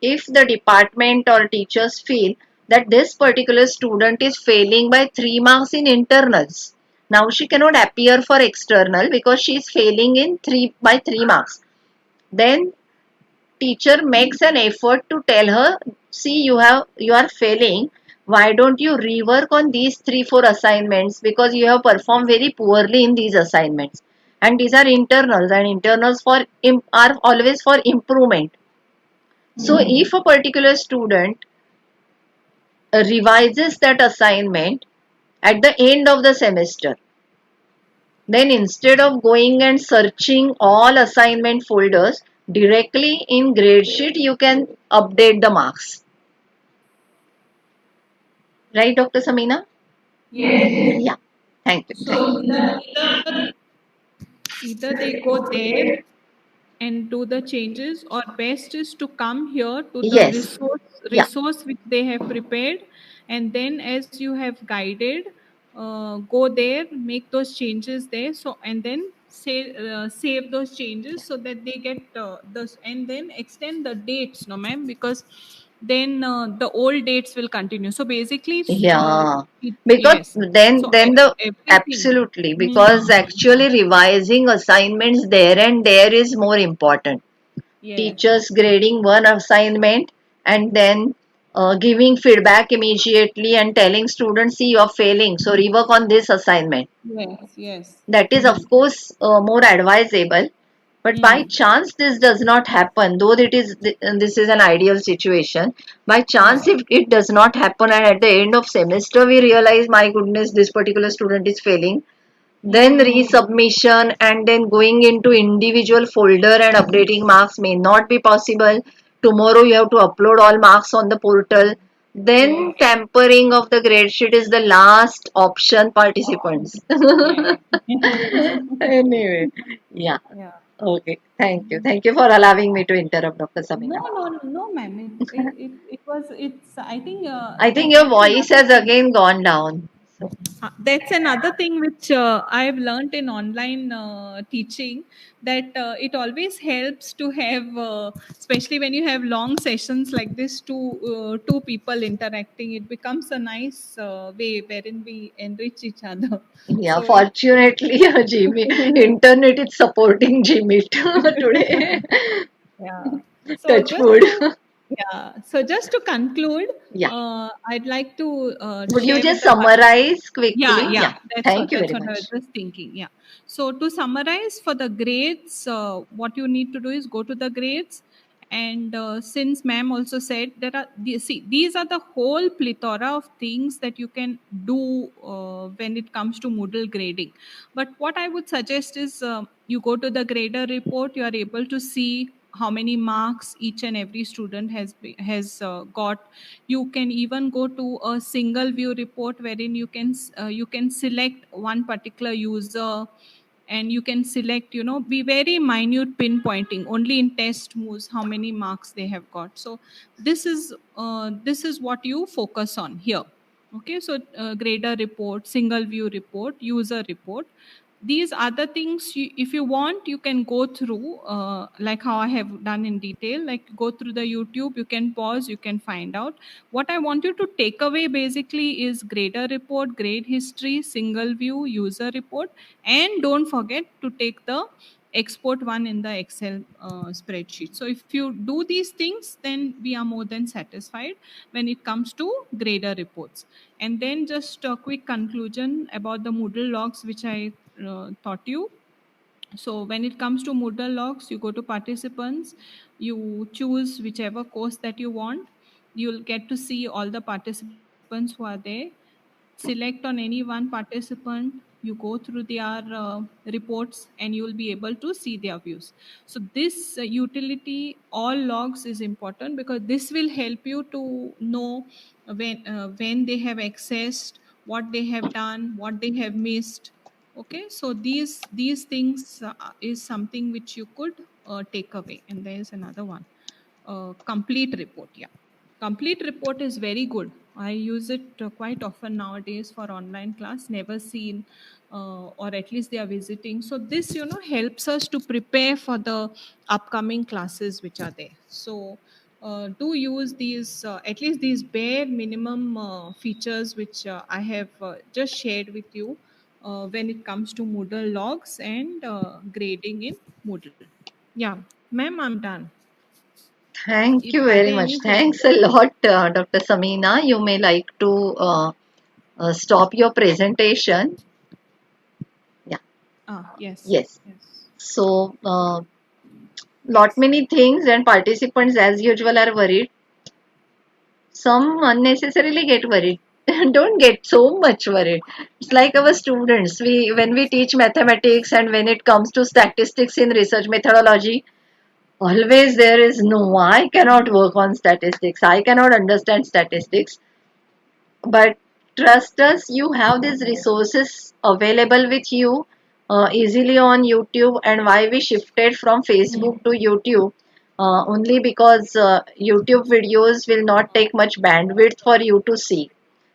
if the department or teachers feel that this particular student is failing by 3 marks in internals, now she cannot appear for external because she is failing in 3 by 3 marks. Then teacher makes an effort to tell her, see, you are failing, why don't you rework on these 3 4 assignments because you have performed very poorly in these assignments, and these are internals, and internals are always for improvement. So if a particular student revises that assignment at the end of the semester, then instead of going and searching all assignment folders, directly in gradesheet you can update the marks. Right, Dr. Samina? Yes. Yeah. Thank you. So either they go there and do the changes, or best is to come here to the Yes. Yeah. resource which they have prepared, and then as you have guided, go there, make those changes there, so and then save those changes so that they get this, and then extend the dates, no ma'am, because then the old dates will continue. So basically Yeah. it, Because yes, then so then the everything. absolutely, because Hmm. actually revising assignments there and there is more important. Yes, Teachers grading one assignment and then giving feedback immediately and telling students, see, you are failing, so rework on this assignment. yes, yes. That is, of Hmm. course, more advisable. But by Hmm. chance this does not happen, though this is an ideal situation. By chance, Yeah. if it does not happen, and at the end of semester we realize, my goodness, this particular student is failing, then Hmm. resubmission and then going into individual folder and updating marks may not be possible. Tomorrow you have to upload all marks on the portal. Then Yes. tampering of the grade sheet is the last option, participants. Yes. Anyway, yeah. Yeah. Okay, thank you. Thank you for allowing me to interrupt, Dr. No, Samina. no, no, ma'am. It was, it's, I think I think your that's voice another has thing. again gone down. So, That's another thing which I've learned in online teaching, that it always helps to have, especially when you have long sessions like this, two people interacting. It becomes a nice way wherein we enrich each other. yeah, So it, fortunately, Gmail internet is supporting Gmeet today. yeah. So Touch just wood. to, yeah. So just to conclude, Yeah. I'd like to Would you share with just the summarize yeah, quickly? yeah, Yeah. Thank you that's very what I was much. just thinking. Yeah. So to summarize, for the grades, what you need to do is go to the grades, and since ma'am also said there are, see, these are the whole plethora of things that you can do when it comes to Moodle grading. But what I would suggest is, you go to the grader report. You are able to see how many marks each and every student has got. You can even go to a single view report wherein you can select one particular user, and you can select, be very minute pinpointing only in test moves how many marks they have got. So this is what you focus on here. Okay, so grader report, single view report, user report. These other things, if you want, you can go through, like how I have done in detail. Like, go through the YouTube, you can pause, you can find out. What I want you to take away basically is grader report, grade history, single view, user report, and don't forget to take the export one in the Excel spreadsheet. So if you do these things, then we are more than satisfied when it comes to grader reports. And then just a quick conclusion about the Moodle logs, which I taught you. So when it comes to Moodle logs, you go to participants, you choose whichever course that you want. You'll get to see all the participants who are there. Select on any one participant, you go through their reports, and you will be able to see their views. So this utility, all logs, is important because this will help you to know when they have accessed, what they have done, what they have missed. Okay, so these things is something which you could take away. And there is another one, complete report. Yeah, complete report is very good. I use it quite often nowadays for online class. Never seen, or at least they are visiting. So this, helps us to prepare for the upcoming classes which are there. So do use these, at least these bare minimum features which I have just shared with you when it comes to Moodle logs and grading in Moodle. Yeah, ma'am, I'm done. Thank If you are very there much. any Thanks a questions? lot, Dr. Samina. You may like to stop your presentation. Yeah. Ah, yes, Yes. yes. So, lot many things and participants as usual are worried. Some unnecessarily get worried. Don't get so much worried. It's like our students. We when we teach mathematics and when it comes to statistics in research methodology, always there is no. I cannot work on statistics. I cannot understand statistics. But trust us, you have these resources available with you easily on YouTube. And why we shifted from Hmm. Facebook to YouTube? Only because YouTube videos will not take much bandwidth for you to see.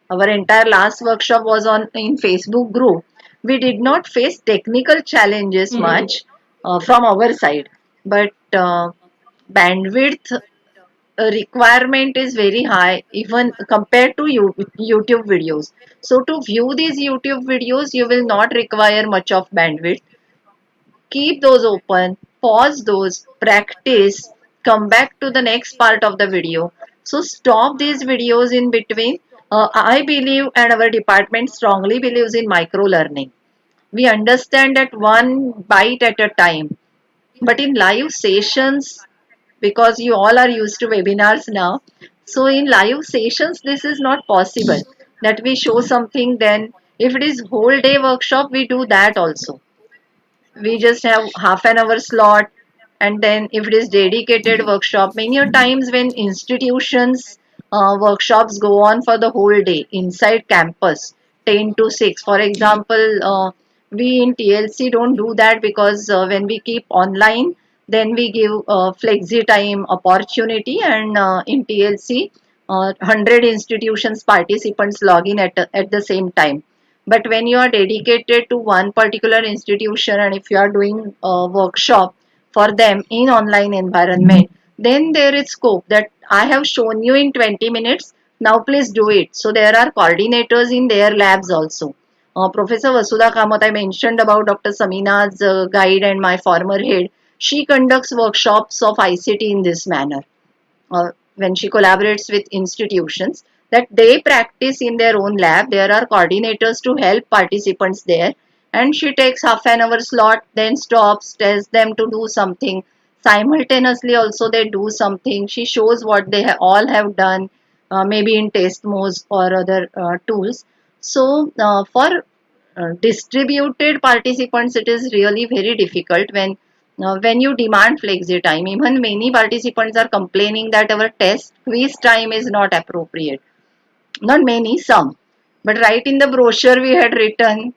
Our entire last workshop was on in Facebook group. We did not face technical challenges Hmm. much from our side, but bandwidth requirement is very high even compared to YouTube videos. So to view these YouTube videos, you will not require much of bandwidth. Keep those open, pause those, practice, come back to the next part of the video. So stop these videos in between. I believe and our department strongly believes in micro learning. We understand that one bite at a time. But in live sessions, because you all are used to webinars now. So in live sessions, this is not possible that we show something. Then if it is whole day workshop, we do that also. We just have half an hour slot. And then if it is dedicated workshop, many a times when institutions workshops go on for the whole day inside campus, 10 to 6. For example, We in TLC don't do that because when we keep online, then we give flexi time opportunity, and in TLC, 100 institutions participants log in at the same time. But when you are dedicated to one particular institution, and if you are doing a workshop for them in online environment, then there is scope that I have shown you in 20 minutes. Now please do it. So there are coordinators in their labs also. Professor Vasudha Kamath, I mentioned about Dr. Samina's guide and my former head. She conducts workshops of ICT in this manner. When she collaborates with institutions, that they practice in their own lab. There are coordinators to help participants there, and she takes half an hour slot, then stops, tells them to do something. Simultaneously, also they do something. She shows what they all have done, maybe in Testmos or other tools. So, for distributed participants, it is really very difficult when you demand flexi time. Even many participants are complaining that our test quiz time is not appropriate. Not many, some. But right in the brochure we had written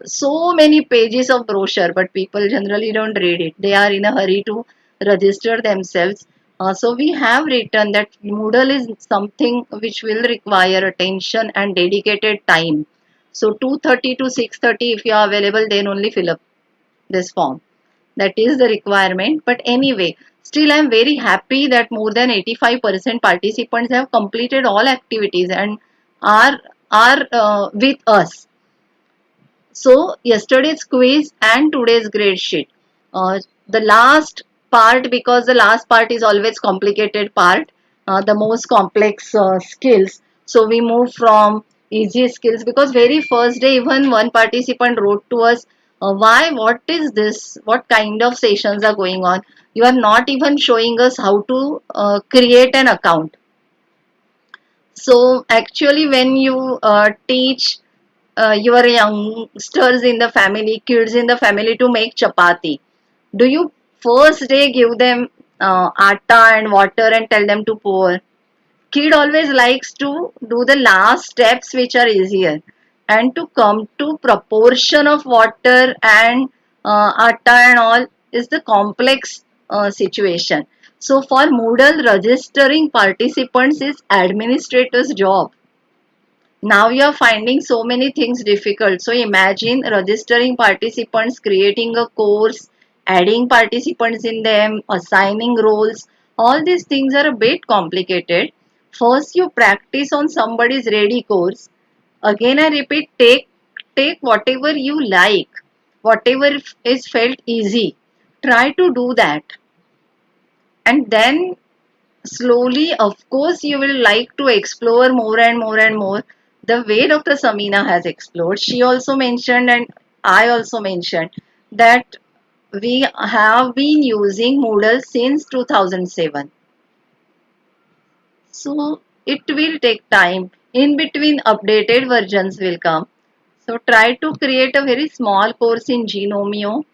so many pages of brochure, but people generally don't read it. They are in a hurry to register themselves. So we have written that Moodle is something which will require attention and dedicated time. So 2:30 to 6:30, if you are available, then only fill up this form. That is the requirement. But anyway, still I am very happy that more than 85% participants have completed all activities and are with us. So yesterday's quiz and today's grade sheet. The last part, because the last part is always complicated part, the most complex skills. So we move from easy skills, because very first day even one participant wrote to us, why, what is this? What kind of sessions are going on? You are not even showing us how to create an account. So actually, when you teach your youngsters in the family, kids in the family to make chapati, do you first day give them atta and water and tell them to pour? Kid always likes to do the last steps which are easier, and to come to proportion of water and atta and all is the complex situation. So for Moodle, registering participants is administrator's job. Now you are finding so many things difficult. So imagine registering participants, creating a course, adding participants in them, assigning roles. All these things are a bit complicated. First you practice on somebody's ready course. Again I repeat, take whatever you like, whatever is felt easy. Try to do that. And then slowly, of course, you will like to explore more and more and more the way Dr. Samina has explored. She also mentioned, and I also mentioned, that we have been using Moodle since 2007. So it will take time. In between, updated versions will come. So try to create a very small course in Genomio,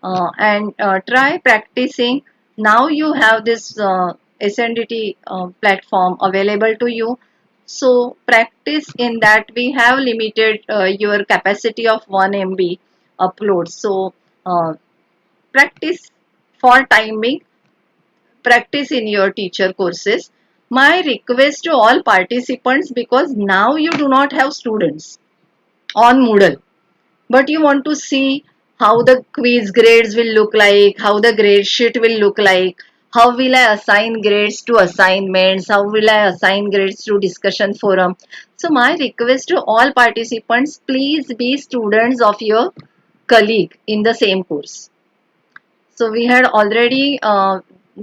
and try practicing. Now you have this SNDT platform available to you. So practice in that. We have limited your capacity of 1 MB upload. So uh, practice for timing, practice in your teacher courses. My request to all participants, because now you do not have students on Moodle, but you want to see how the quiz grades will look like, how the grade sheet will look like, how will I assign grades to assignments, how will I assign grades to discussion forum. So my request to all participants, please be students of your colleague in the same course. So we had already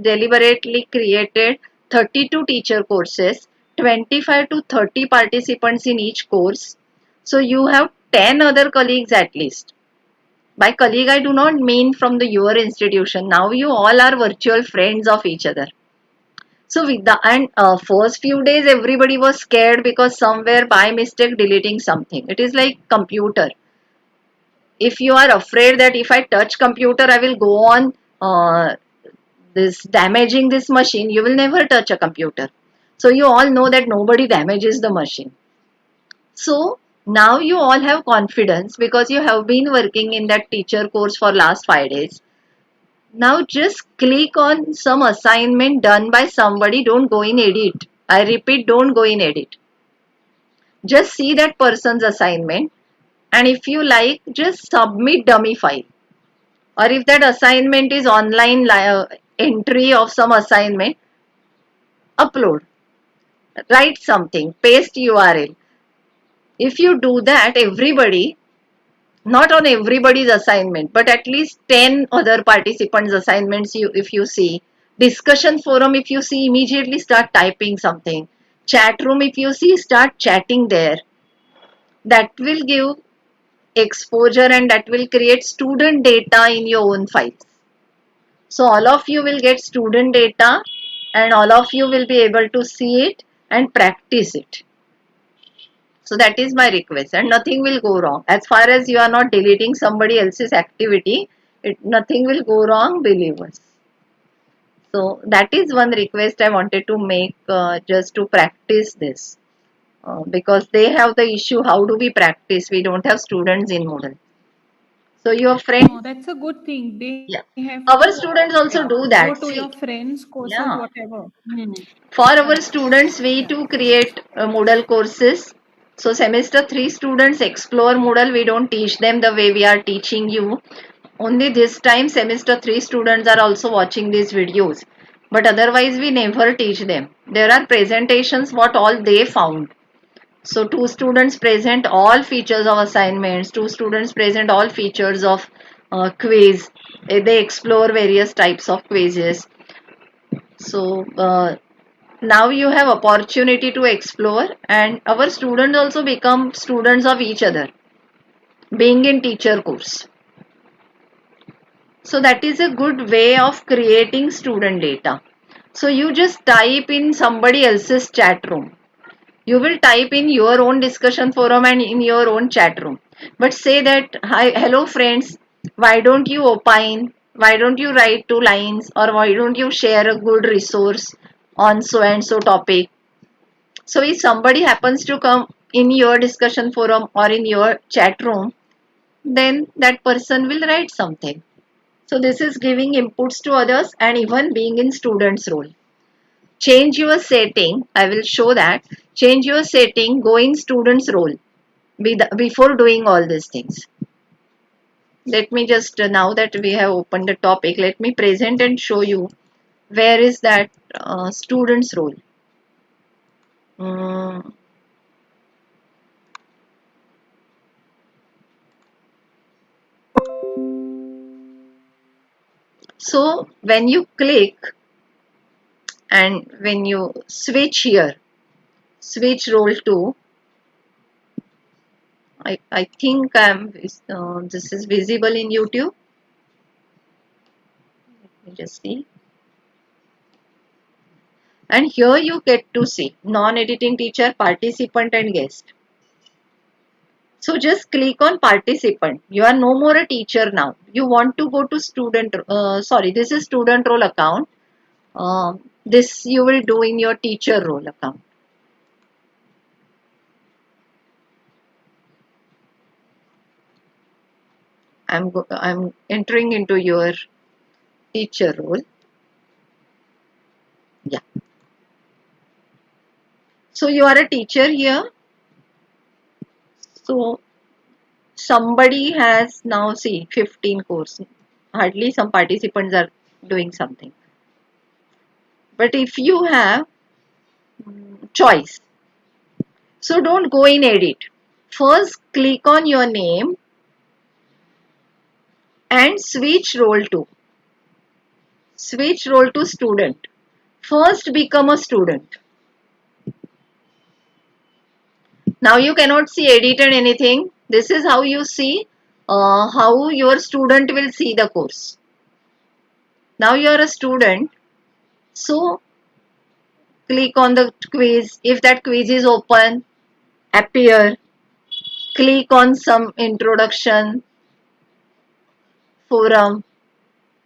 deliberately created 32 teacher courses, 25 to 30 participants in each course. So you have 10 other colleagues at least. By colleague, I do not mean from the your institution. Now you all are virtual friends of each other. So with the and first few days, everybody was scared because somewhere by mistake deleting something. It is like computer. If you are afraid that if I touch computer, I will go on this damaging this machine, you will never touch a computer. So you all know that nobody damages the machine. So Now you all have confidence because you have been working in that teacher course for last 5 days. Now just click on some assignment done by somebody. Don't go in edit. I repeat, don't go in edit. Just see that person's assignment, and if you like, just submit dummy file. Or if that assignment is online entry of some assignment, upload. Write something, paste URL. If you do that, everybody, not on everybody's assignment, but at least 10 other participants' assignments, if you see, discussion forum, if you see, immediately start typing something. Chat room, if you see, start chatting there. That will give exposure and that will create student data in your own files. So all of you will get student data and all of you will be able to see it and practice it. So that is my request, and nothing will go wrong. As far as you are not deleting somebody else's activity, nothing will go wrong, believe us. So that is one request I wanted to make, just to practice this. Because they have the issue, how do we practice? We don't have students in Moodle. So your friend, Oh, that's a good thing. They yeah. have to Our students also do go that. to your See, friends' courses, yeah. whatever. Hmm. For our Correct. students, we too create Moodle courses. So semester 3 students explore Moodle. We don't teach them the way we are teaching you. Only this time semester 3 students are also watching these videos. But otherwise we never teach them. There are presentations what all they found. So two students present all features of assignments. Two students present all features of quiz. They explore various types of quizzes. So now you have opportunity to explore, and our students also become students of each other being in teacher course. So that is a good way of creating student data. So you just type in somebody else's chat room. You will type in your own discussion forum and in your own chat room, but say that, hi, hello friends, why don't you opine, why don't you write 2 lines, or why don't you share a good resource on so and so topic. So if somebody happens to come in your discussion forum or in your chat room, then that person will write something. So this is giving inputs to others and even being in student's role. Change your setting. I will show that. Change your setting, go in student's role before doing all these things. Let me just, now that we have opened the topic, let me present and show you where is that student's role. Mm, so when you click and when you switch here, switch role to, I think this is visible in YouTube. Let me just see. And here you get to see non-editing teacher, participant and guest. So just click on participant. You are no more a teacher now. You want to go to student, sorry, this is student role account. This you will do in your teacher role account. I'm entering into your teacher role. Yeah. So you are a teacher here. So somebody has now, see, 15 courses. Hardly some participants are doing something. But if you have choice, so don't go in edit. First click on your name and switch role to student. First become a student. Now you cannot see edit and anything. This is how you see how your student will see the course. Now you are a student, so click on the quiz. If that quiz is open, appear. Click on some introduction forum.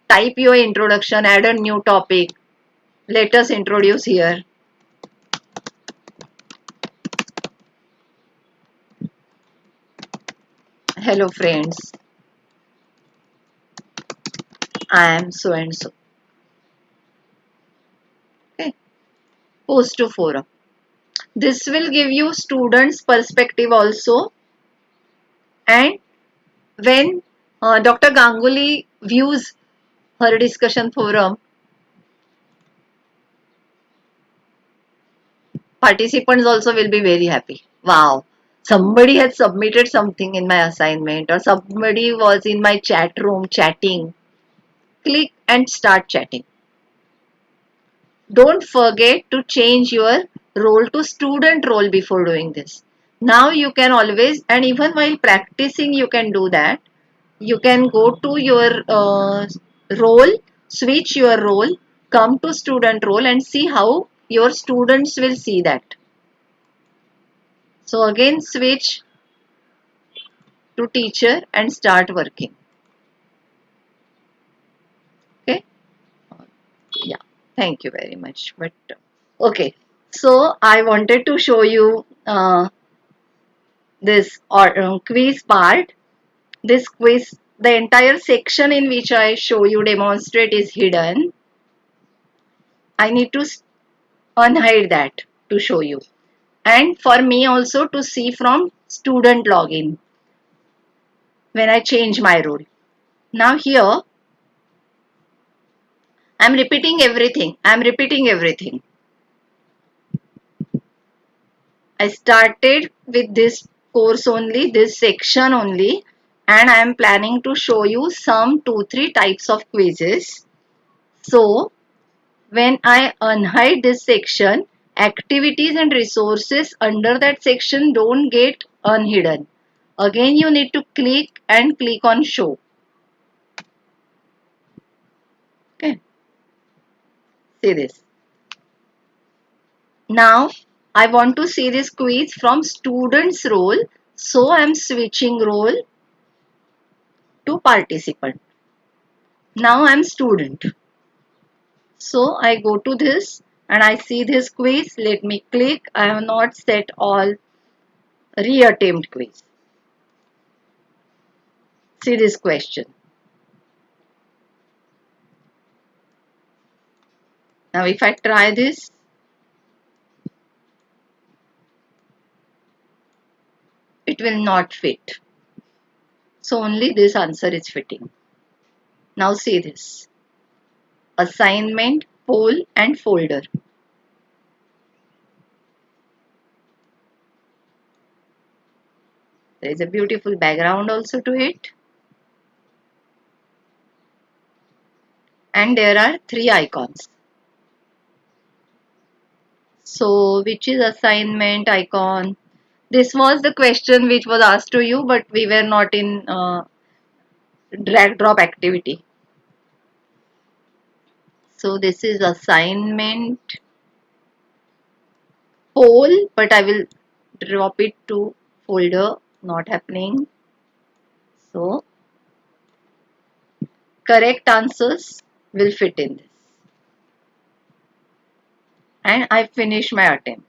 Type your introduction, add a new topic. Let us introduce here. hello friends, I am so and so. Okay, post to forum. This will give you students' perspective also. And when Dr. Ganguly views her discussion forum, participants also will be very happy. Wow, somebody has submitted something in my assignment, or somebody was in my chat room chatting. Click and start chatting. Don't forget to change your role to student role before doing this. Now you can always, and even while practicing, you can do that. You can go to your role, switch your role, come to student role and see how your students will see that. So again switch to teacher and start working. Okay. Yeah. Thank you very much. But okay. So I wanted to show you this quiz part. This quiz, the entire section in which I show you demonstrate is hidden. I need to unhide that to show you. And for me also to see from student login when I change my role. Now here I'm repeating everything. I'm repeating everything. I started with this course only, this section only, and I am planning to show you some 2-3 types of quizzes. So when I unhide this section, activities and resources under that section don't get unhidden. Again, you need to click and click on show. Okay, see this. Now, I want to see this quiz from student's role. So, I am switching role to participant. Now, I am student. So, I go to this and I see this quiz. Let me click. I have not set all reattempt quiz. See this question. Now, if I try this, it will not fit. So, only this answer is fitting. Now, see this. Assignment, poll and folder. There is a beautiful background also to it. And there are 3 icons. So, which is assignment icon? This was the question which was asked to you, but we were not in drag drop activity. So, this is assignment poll, but I will drop it to folder, not happening. So, correct answers will fit in this. And I finish my attempt.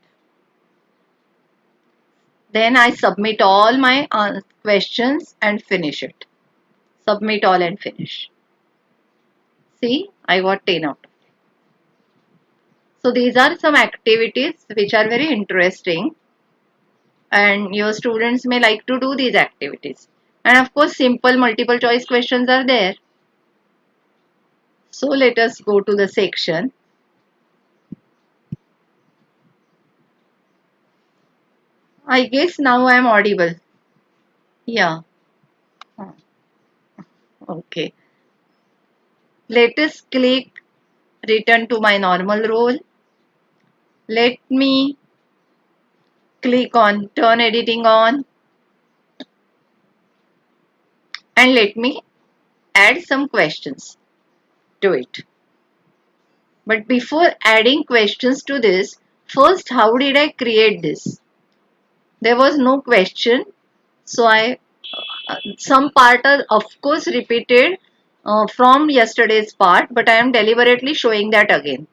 Then I submit all my questions and finish it. Submit all and finish. See, I got 10 out. So these are some activities which are very interesting and your students may like to do these activities. And of course, simple multiple choice questions are there. So let us go to the section. I guess now I am audible. Yeah. Okay. Let us click return to my normal role. Let me click on turn editing on and let me add some questions to it. But before adding questions to this, first how did I create this? There was no question. So some part are of course repeated from yesterday's part, but I am deliberately showing that again.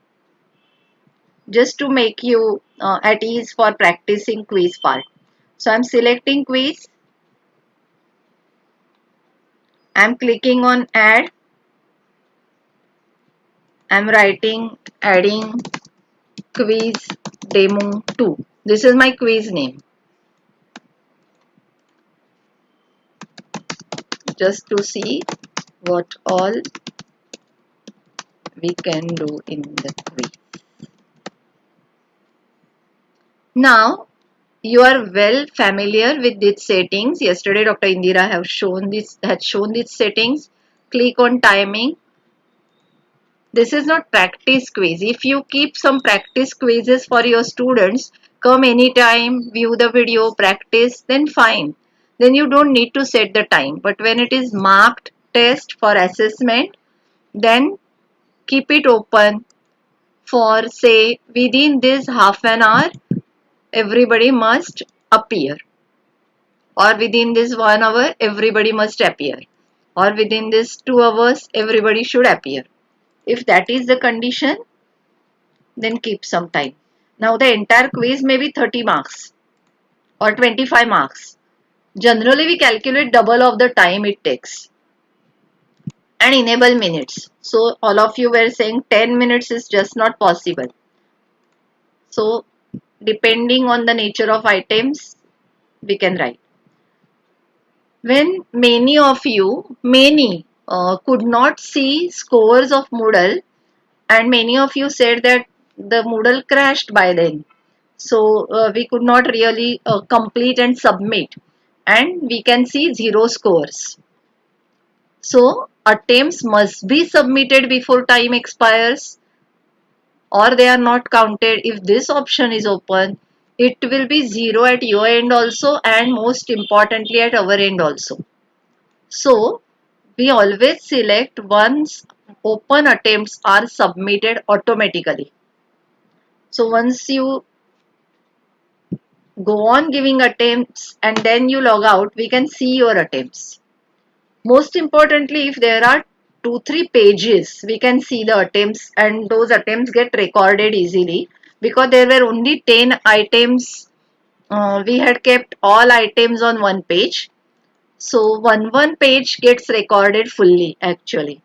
Just to make you at ease for practicing quiz part. So I am selecting quiz. I'm clicking on add. I'm writing adding quiz demo 2. This is my quiz name. Just to see what all we can do in the quiz. Now you are well familiar with these settings. Yesterday Dr. Indira had shown these settings. Click on timing. This is not practice quiz. If you keep some practice quizzes for your students, come anytime, view the video, practice, then fine. Then you don't need to set the time. But when it is marked test for assessment, then keep it open for say within this half an hour, everybody must appear. Or within this 1 hour, everybody must appear. Or within this 2 hours, everybody should appear. If that is the condition, then keep some time. Now the entire quiz may be 30 marks or 25 marks. Generally we calculate double of the time it takes and enable minutes. So all of you were saying 10 minutes is just not possible. So depending on the nature of items, we can write. When many of you, could not see scores of Moodle, and many of you said that the Moodle crashed by then. So we could not really complete and submit, and we can see 0 scores. So attempts must be submitted before time expires, or they are not counted. If this option is open, it will be 0 at your end also, and most importantly at our end also. So we always select once open attempts are submitted automatically. So once you go on giving attempts and then you log out, we can see your attempts. Most importantly, if there are 2-3 pages, we can see the attempts, and those attempts get recorded easily because there were only 10 items. We had kept all items on one page. So one page gets recorded fully actually.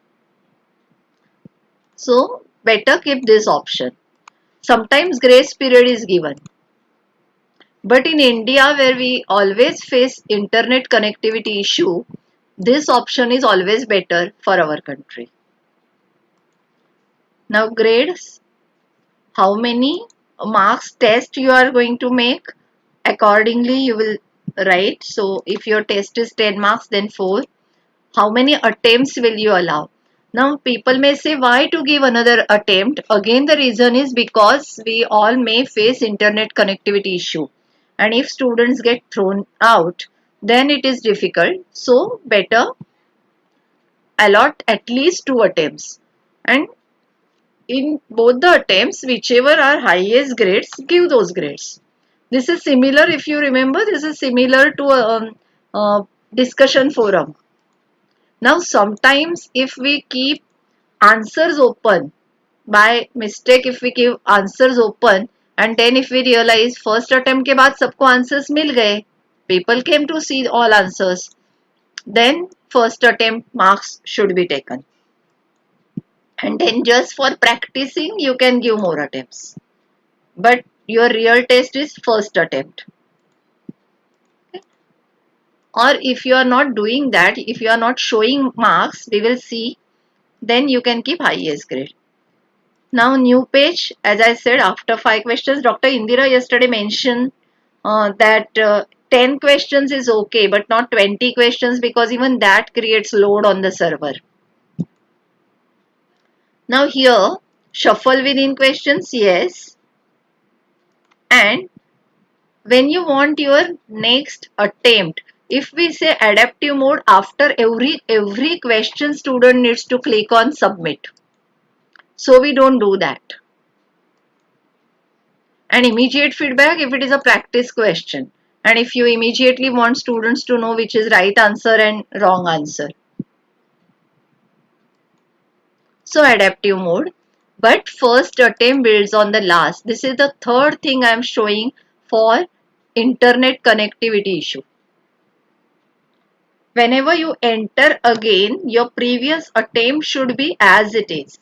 So better keep this option. Sometimes grace period is given. But in India, where we always face internet connectivity issue, this option is always better for our country. Now grades, how many marks test you are going to make, accordingly you will write. So if your test is 10 marks, then 4. How many attempts will you allow? Now people may say, why to give another attempt? Again, the reason is because we all may face internet connectivity issue, and if students get thrown out, then it is difficult. So better allot at least 2 attempts, and in both the attempts, whichever are highest grades, give those grades. This is similar, if you remember, this is similar to a discussion forum. Now sometimes if we keep answers open, by mistake if we give answers open, and then if we realize first attempt के बाद सबको answers मिल गए, people came to see all answers, then first attempt marks should be taken. And then just for practicing, you can give more attempts. But your real test is first attempt. Okay. Or if you are not doing that, if you are not showing marks, we will see, then you can keep highest grade. Now new page, as I said, after 5 questions, Dr. Indira yesterday mentioned that 10 questions is okay, but not 20 questions, because even that creates load on the server. Now here, shuffle within questions, yes. And when you want your next attempt, if we say adaptive mode, after every question student needs to click on submit. So we don't do that. And immediate feedback if it is a practice question, and if you immediately want students to know which is right answer and wrong answer. So adaptive mode, but first attempt builds on the last. This is the third thing I am showing for internet connectivity issue. Whenever you enter again, your previous attempt should be as it is,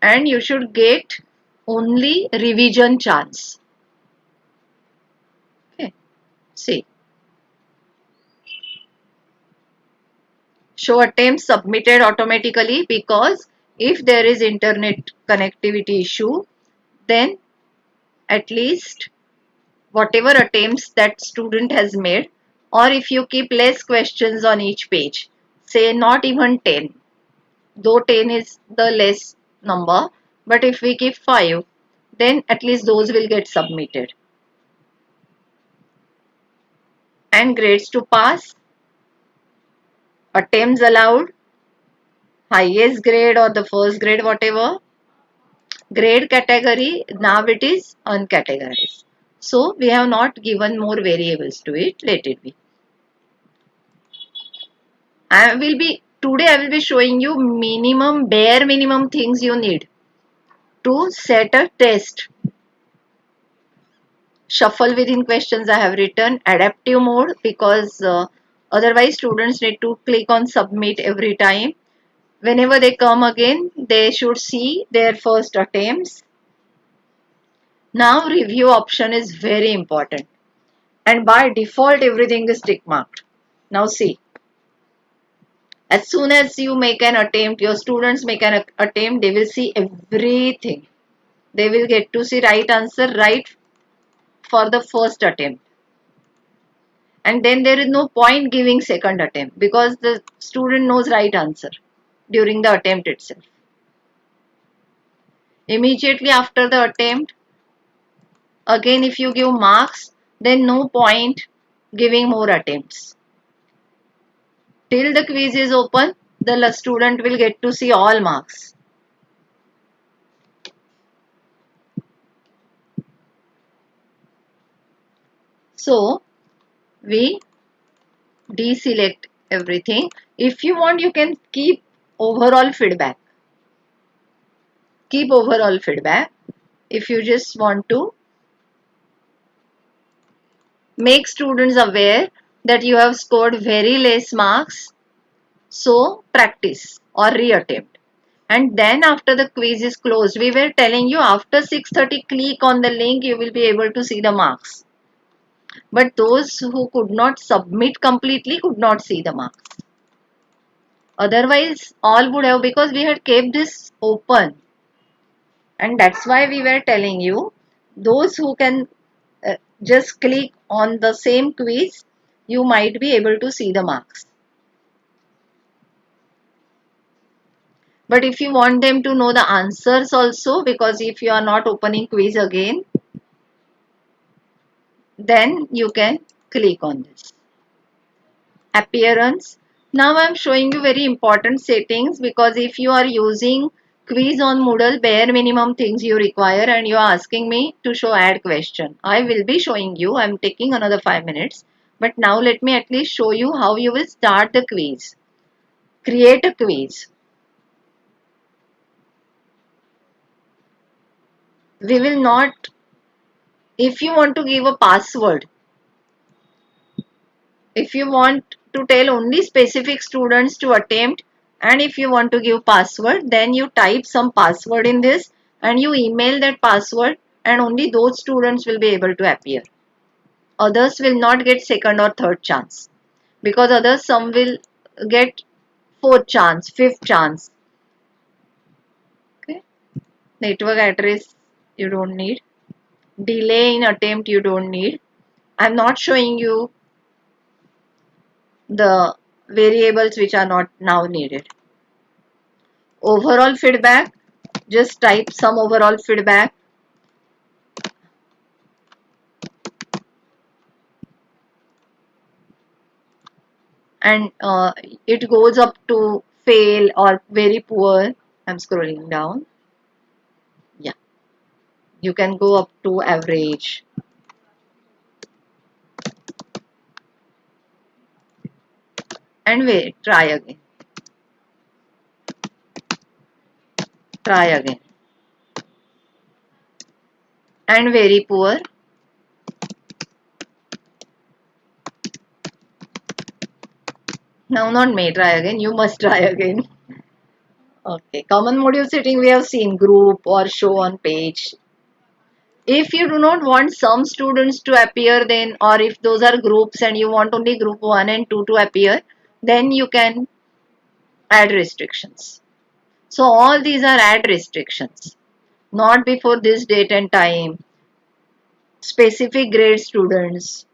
and you should get only revision chance. Okay, see. Show attempts submitted automatically, because if there is internet connectivity issue, then at least whatever attempts that student has made, or if you keep less questions on each page, say not even 10, though 10 is the less number, but if we keep 5, then at least those will get submitted. And grades to pass, attempts allowed, highest grade or the first grade, whatever. Grade category, now it is uncategorized. So we have not given more variables to it, let it be. Today I will be showing you bare minimum things you need to set a test. Shuffle within questions I have written, adaptive mode, because otherwise students need to click on submit every time. Whenever they come again, they should see their first attempts. Now review option is very important, and by default everything is tick marked. Now see, as soon as you make an attempt, your students make an attempt, they will see everything. They will get to see right answer right for the first attempt. And then there is no point giving second attempt, because the student knows right answer during the attempt itself. Immediately after the attempt, again if you give marks, then no point giving more attempts. Till the quiz is open, the student will get to see all marks. So we deselect everything. If you want, you can keep overall feedback. Keep overall feedback if you just want to make students aware that you have scored very less marks. So practice or reattempt. And then after the quiz is closed, we were telling you after 6:30 click on the link, you will be able to see the marks. But those who could not submit completely could not see the marks. Otherwise, all would have, because we had kept this open. And that's why we were telling you, those who can just click on the same quiz, you might be able to see the marks. But if you want them to know the answers also, because if you are not opening quiz again, then you can click on this. Appearance. Now I am showing you very important settings, because if you are using quiz on Moodle, bare minimum things you require, and you are asking me to show add question. I will be showing you. I am taking another 5 minutes. But now let me at least show you how you will start the quiz. Create a quiz. We will not, if you want to give a password, if you want to tell only specific students to attempt, and if you want to give password, then you type some password in this and you email that password, and only those students will be able to appear. Others will not get second or third chance, because others, some will get fourth chance, fifth chance. Okay. Network address you don't need. Delay in attempt you don't need. I'm not showing you the variables which are not now needed. Overall feedback, just type some overall feedback. And it goes up to fail or very poor. I'm scrolling down. Yeah, you can go up to average. And wait, try again. Try again. And very poor. Now not may try again, you must try again. Okay, common module setting we have seen group or show on page. If you do not want some students to appear then, or if those are groups and you want only group 1 and 2 to appear, then you can add restrictions. So all these are add restrictions. Not before this date and time, specific grade students,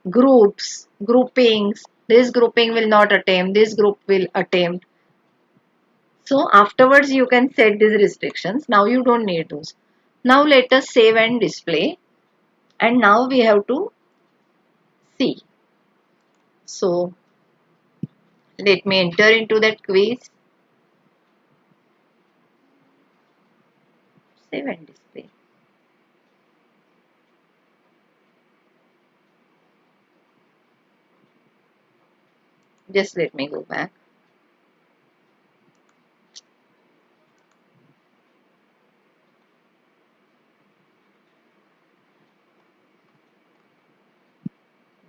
groups, groupings, this grouping will not attempt, this group will attempt. So afterwards you can set these restrictions. Now you don't need those. Now let us save and display. And now we have to see. So let me enter into that quiz. Save and display. Just let me go back.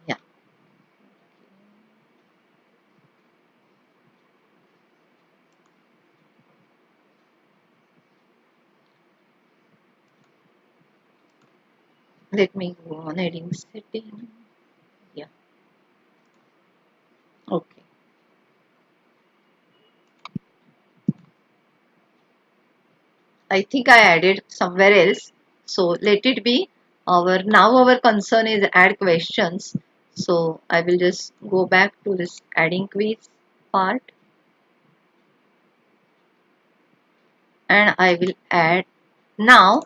Yeah. Let me go on heading setting. Yeah. Okay. I think I added somewhere else. So let it be. Our concern is add questions. So I will just go back to this adding quiz part and I will add. Now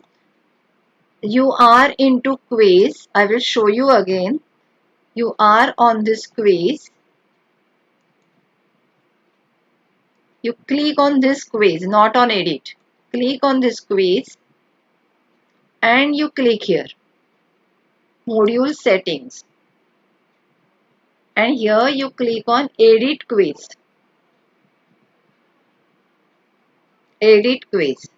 you are into quiz. I will show you again. You are on this quiz. You click on this quiz, not on edit. Click on this quiz and you click here. Module settings. And here you click on edit quiz. Edit quiz.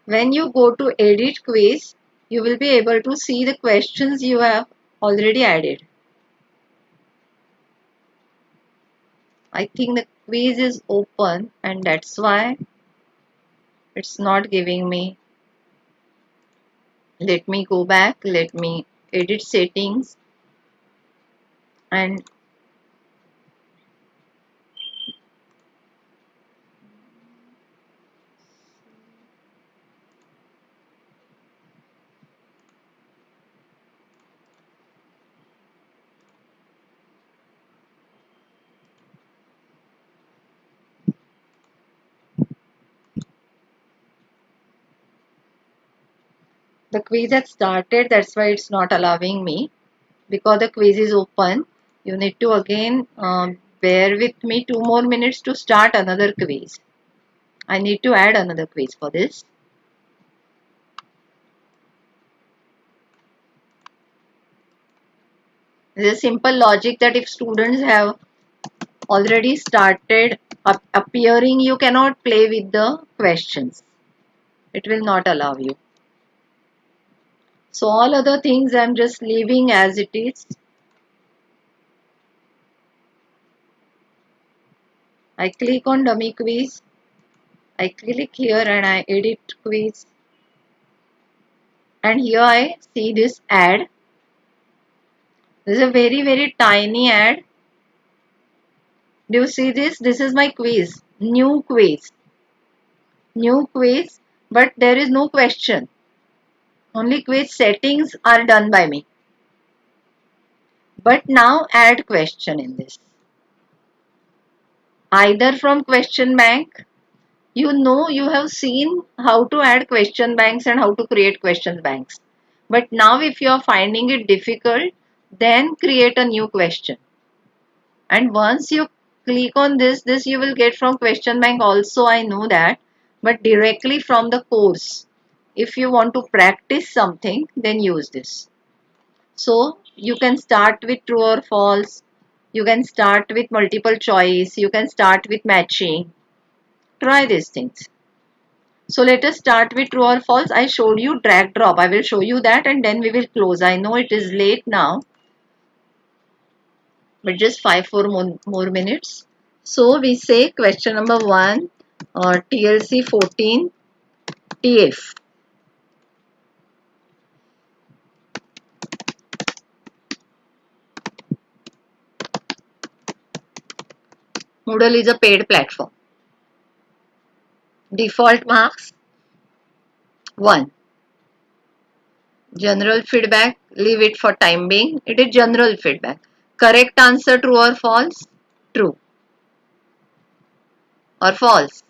When you go to edit quiz, you will be able to see the questions you have already added. I think the quiz is open and that's why it's not giving me. Let me go back. Let me edit settings and the quiz has started. That's why it's not allowing me because the quiz is open. You need to again bear with me 2 more minutes to start another quiz. I need to add another quiz for this. There's a simple logic that if students have already started appearing, you cannot play with the questions. It will not allow you. So all other things I'm just leaving as it is. I click on dummy quiz. I click here and I edit quiz. And here I see this ad. This is a very tiny ad. Do you see this? This is my quiz. New quiz. New quiz. But there is no question. Only quiz settings are done by me. But now add question in this. Either from question bank. You have seen how to add question banks and how to create question banks. But now if you are finding it difficult, then create a new question. And once you click on this you will get from question bank also, I know that, but directly from the course. If you want to practice something, then use this. So you can start with true or false. You can start with multiple choice. You can start with matching. Try these things. So let us start with true or false. I showed you drag drop. I will show you that and then we will close. I know it is late now. but just 5 more minutes. So we say question number 1, TLC 14 TF. Moodle is a paid platform. Default marks 1. General feedback, leave it for time being. It is general feedback. Correct answer, true or false? True or false.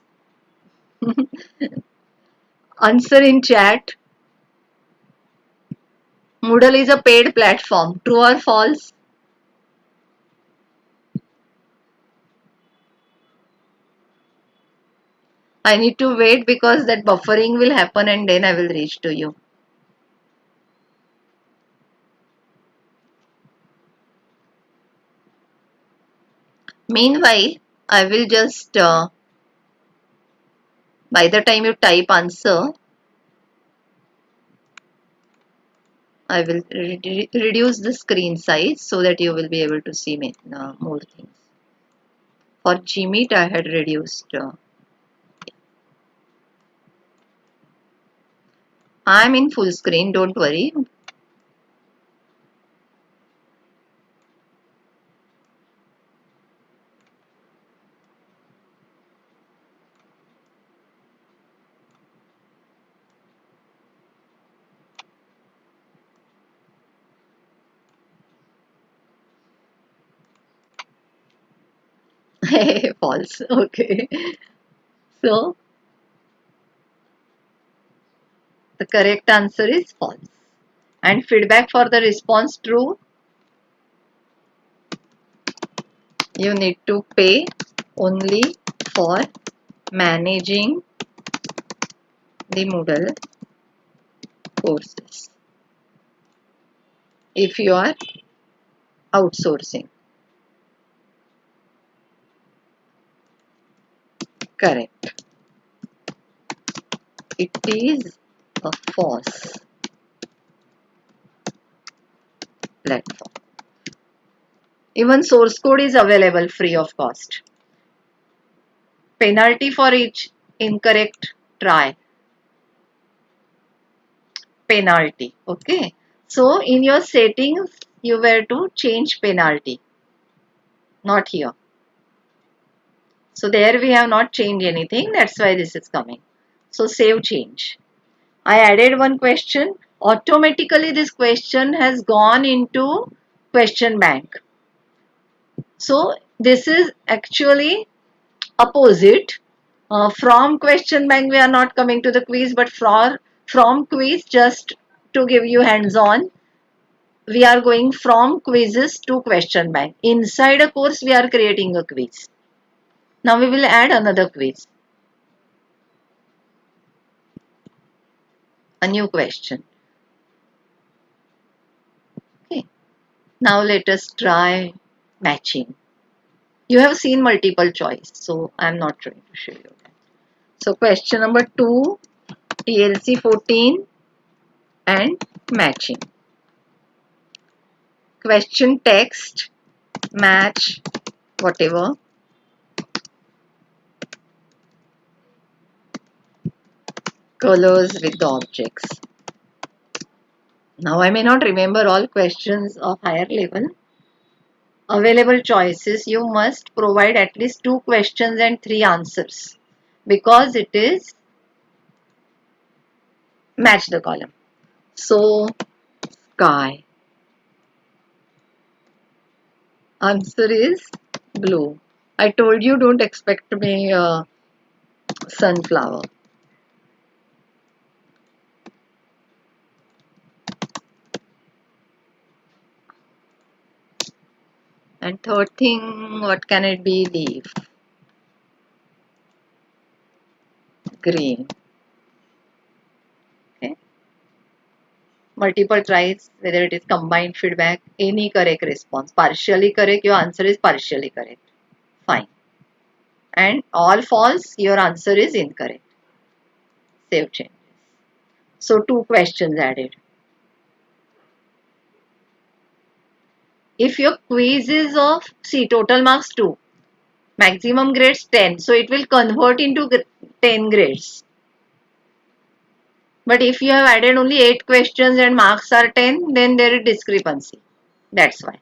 Answer in chat. Moodle is a paid platform. True or false? I need to wait because that buffering will happen and then I will reach to you. Meanwhile, I will just, by the time you type answer, I will reduce the screen size so that you will be able to see more things. For Gmeet, I had reduced. I am in full screen, don't worry. False. Okay. So, the correct answer is false. And feedback for the response true, you need to pay only for managing the Moodle courses if you are outsourcing. Correct. It is a false platform. Even source code is available free of cost. Penalty for each incorrect try. Penalty. Okay. So in your settings, you were to change penalty. Not here. So there we have not changed anything. That's why this is coming. So save change. I added one question. Automatically this question has gone into question bank. So this is actually opposite. From question bank we are not coming to the quiz, but from quiz, just to give you hands on, we are going from quizzes to question bank. Inside a course we are creating a quiz. Now we will add another quiz, a new question. Okay. Now let us try matching. You have seen multiple choice, so I am not trying to show you that. So question number 2, TLC 14 and matching. Question text, match, whatever. Colors with the objects. Now I may not remember all questions of higher level. Available choices, you must provide at least 2 questions and 3 answers because it is match the column. So sky. Answer is blue. I told you don't expect me sunflower. And third thing, what can it be? Leaf. Green. Okay. Multiple tries, whether it is combined feedback, any correct response. Partially correct, your answer is partially correct. Fine. And all false, your answer is incorrect. Save changes. So 2 questions added. If your quiz is of, see, total marks 2, maximum grades 10, so it will convert into 10 grades. But if you have added only 8 questions and marks are 10, then there is discrepancy. That's why.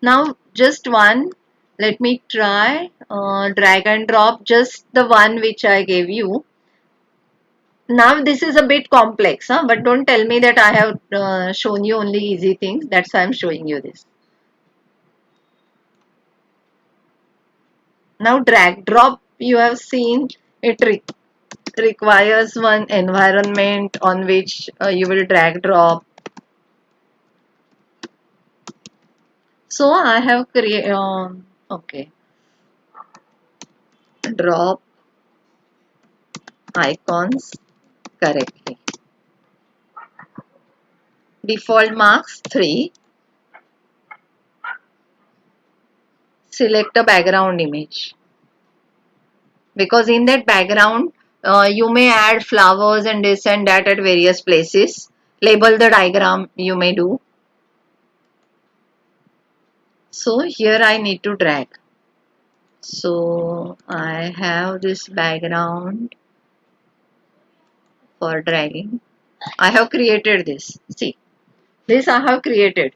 Now just one, let me try drag and drop just the one which I gave you. Now this is a bit complex, huh? But don't tell me that I have shown you only easy things. That's why I'm showing you this. Now drag drop, you have seen it requires one environment on which you will drag drop. So I have created, okay, drop icons correctly. Default marks 3. Select a background image. Because in that background, you may add flowers and this and that at various places. Label the diagram you may do. So here I need to drag. So I have this background for dragging. I have created this. See, this I have created.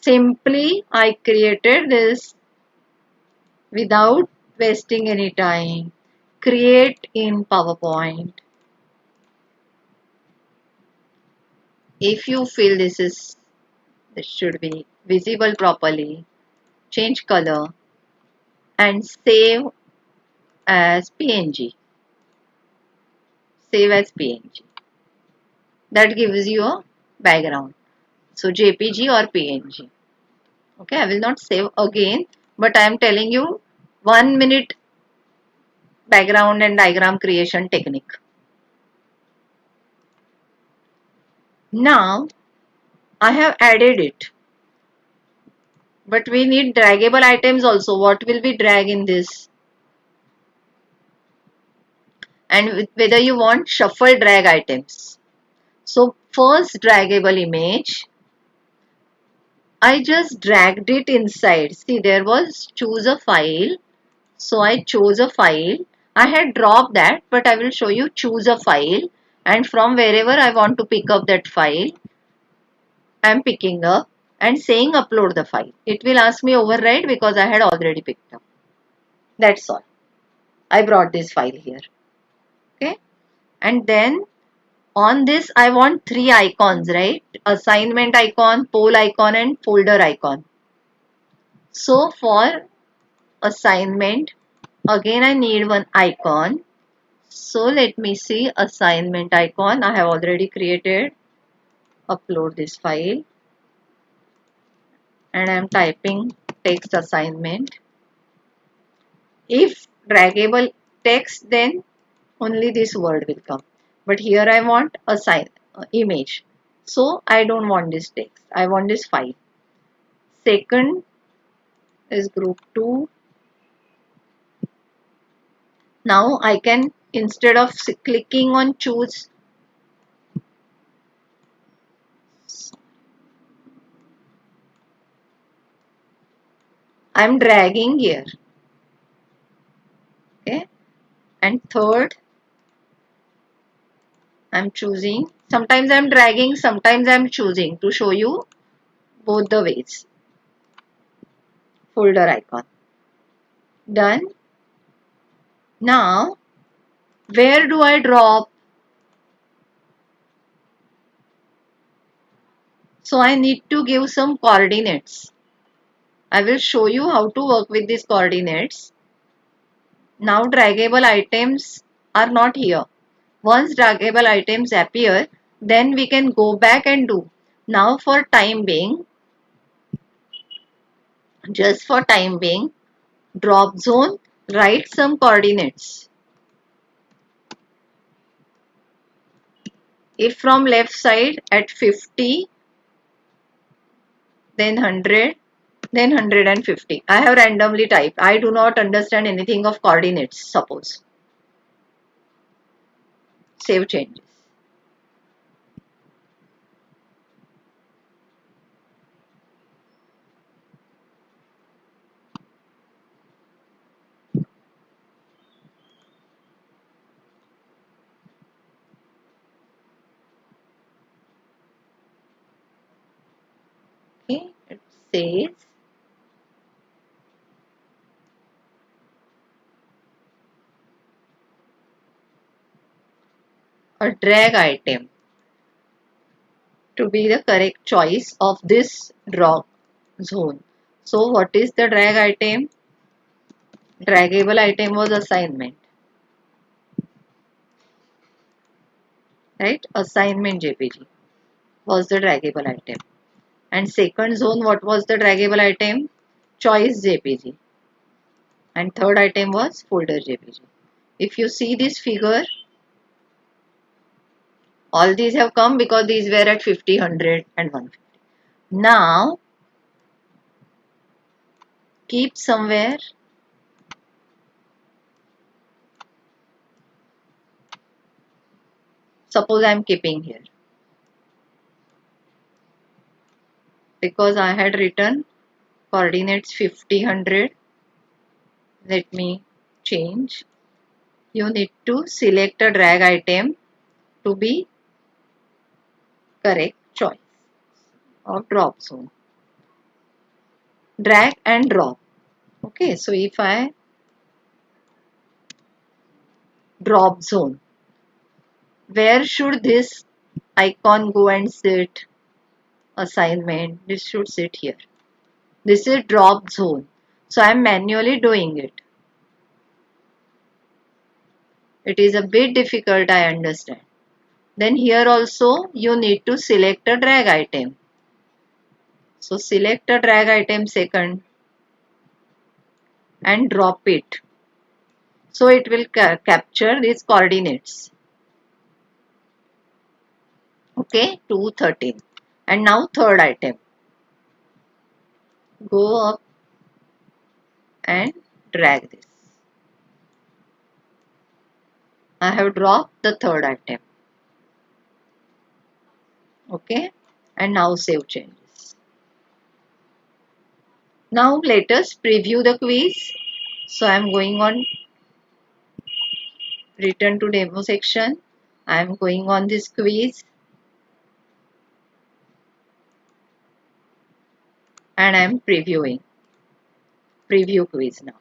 Simply I created this without wasting any time. Create in PowerPoint. If you feel this should be visible properly, change color and save as PNG. Save as PNG. That gives you a background. So JPG or PNG. Okay, I will not save again, but I am telling you 1 minute background and diagram creation technique. Now I have added it, but we need draggable items also. What will we drag in this? And whether you want shuffle drag items. So first draggable image, I just dragged it inside. See, there was choose a file. So I chose a file. I had dropped that, but I will show you choose a file. And from wherever I want to pick up that file, I am picking up and saying upload the file. It will ask me override because I had already picked up. That's all. I brought this file here. Okay. And then on this, I want 3 icons, right? Assignment icon, poll icon, and folder icon. So for assignment, again I need one icon. So let me see assignment icon. I have already created. Upload this file. And I am typing text assignment. If draggable text, then only this word will come. But here I want assign image. So I don't want this text. I want this file. Second is group 2. Now I can, instead of clicking on choose, I am dragging here. Okay. And third, I am choosing. Sometimes I am dragging, sometimes I am choosing to show you both the ways. Folder icon. Done. Now, where do I drop? So I need to give some coordinates. I will show you how to work with these coordinates. Now draggable items are not here. Once draggable items appear, then we can go back and do. Now for time being, just for time being, drop zone, write some coordinates. If from left side at 50, then 100, then 150. I have randomly typed. I do not understand anything of coordinates, suppose. Save changes. says a drag item to be the correct choice of this drop zone. So what is the drag item? Draggable item was assignment, right? Assignment JPG was the draggable item. And second zone, what was the draggable item? Choice JPG. And third item was folder JPG. If you see this figure, all these have come because these were at 50, 100 and 150. Now, keep somewhere. Suppose I am keeping here. Because I had written coordinates 50, 100. Let me change. You need to select a drag item to be correct choice of drop zone. Drag and drop. Okay, so if I drop zone, where should this icon go and sit? Assignment, this should sit here. This is drop zone. So I am manually doing it. It is a bit difficult, I understand. Then here also you need to select a drag item. So select a drag item second and drop it. So it will capture these coordinates. Okay, 213. And now third item. Go up and drag this. I have dropped the third item. Okay, and now save changes. Now let us preview the quiz. So I am going on return to demo section. I am going on this quiz and I am previewing. Preview quiz now.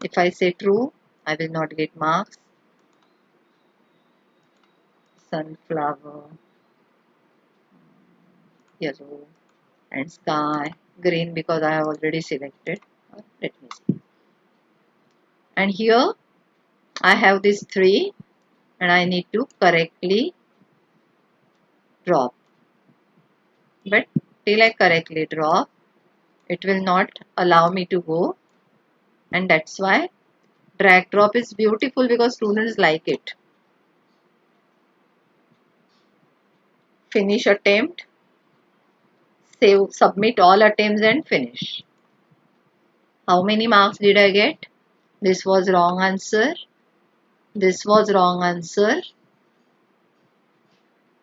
If I say true, I will not get marks. Sunflower, yellow and sky, green because I have already selected. Let me see. And here I have these three and I need to correctly drop. But till I correctly drop, it will not allow me to go, and that's why drag drop is beautiful because students like it. Finish attempt, save, submit all attempts and finish. How many marks did I get? This was wrong answer, this was wrong answer,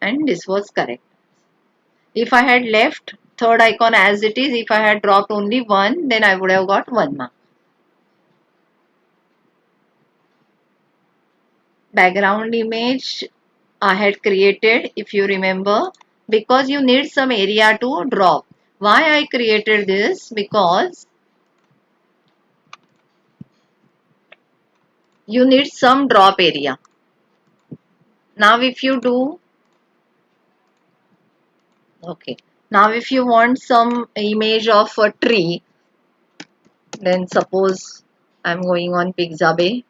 and this was correct. If I had left third icon as it is, if I had dropped only one, then I would have got 1 mark. Background image I had created, if you remember, because you need some area to drop. Why I created this? Because you need some drop area. Now if you do, okay, now if you want some image of a tree, then suppose I'm going on Pixabay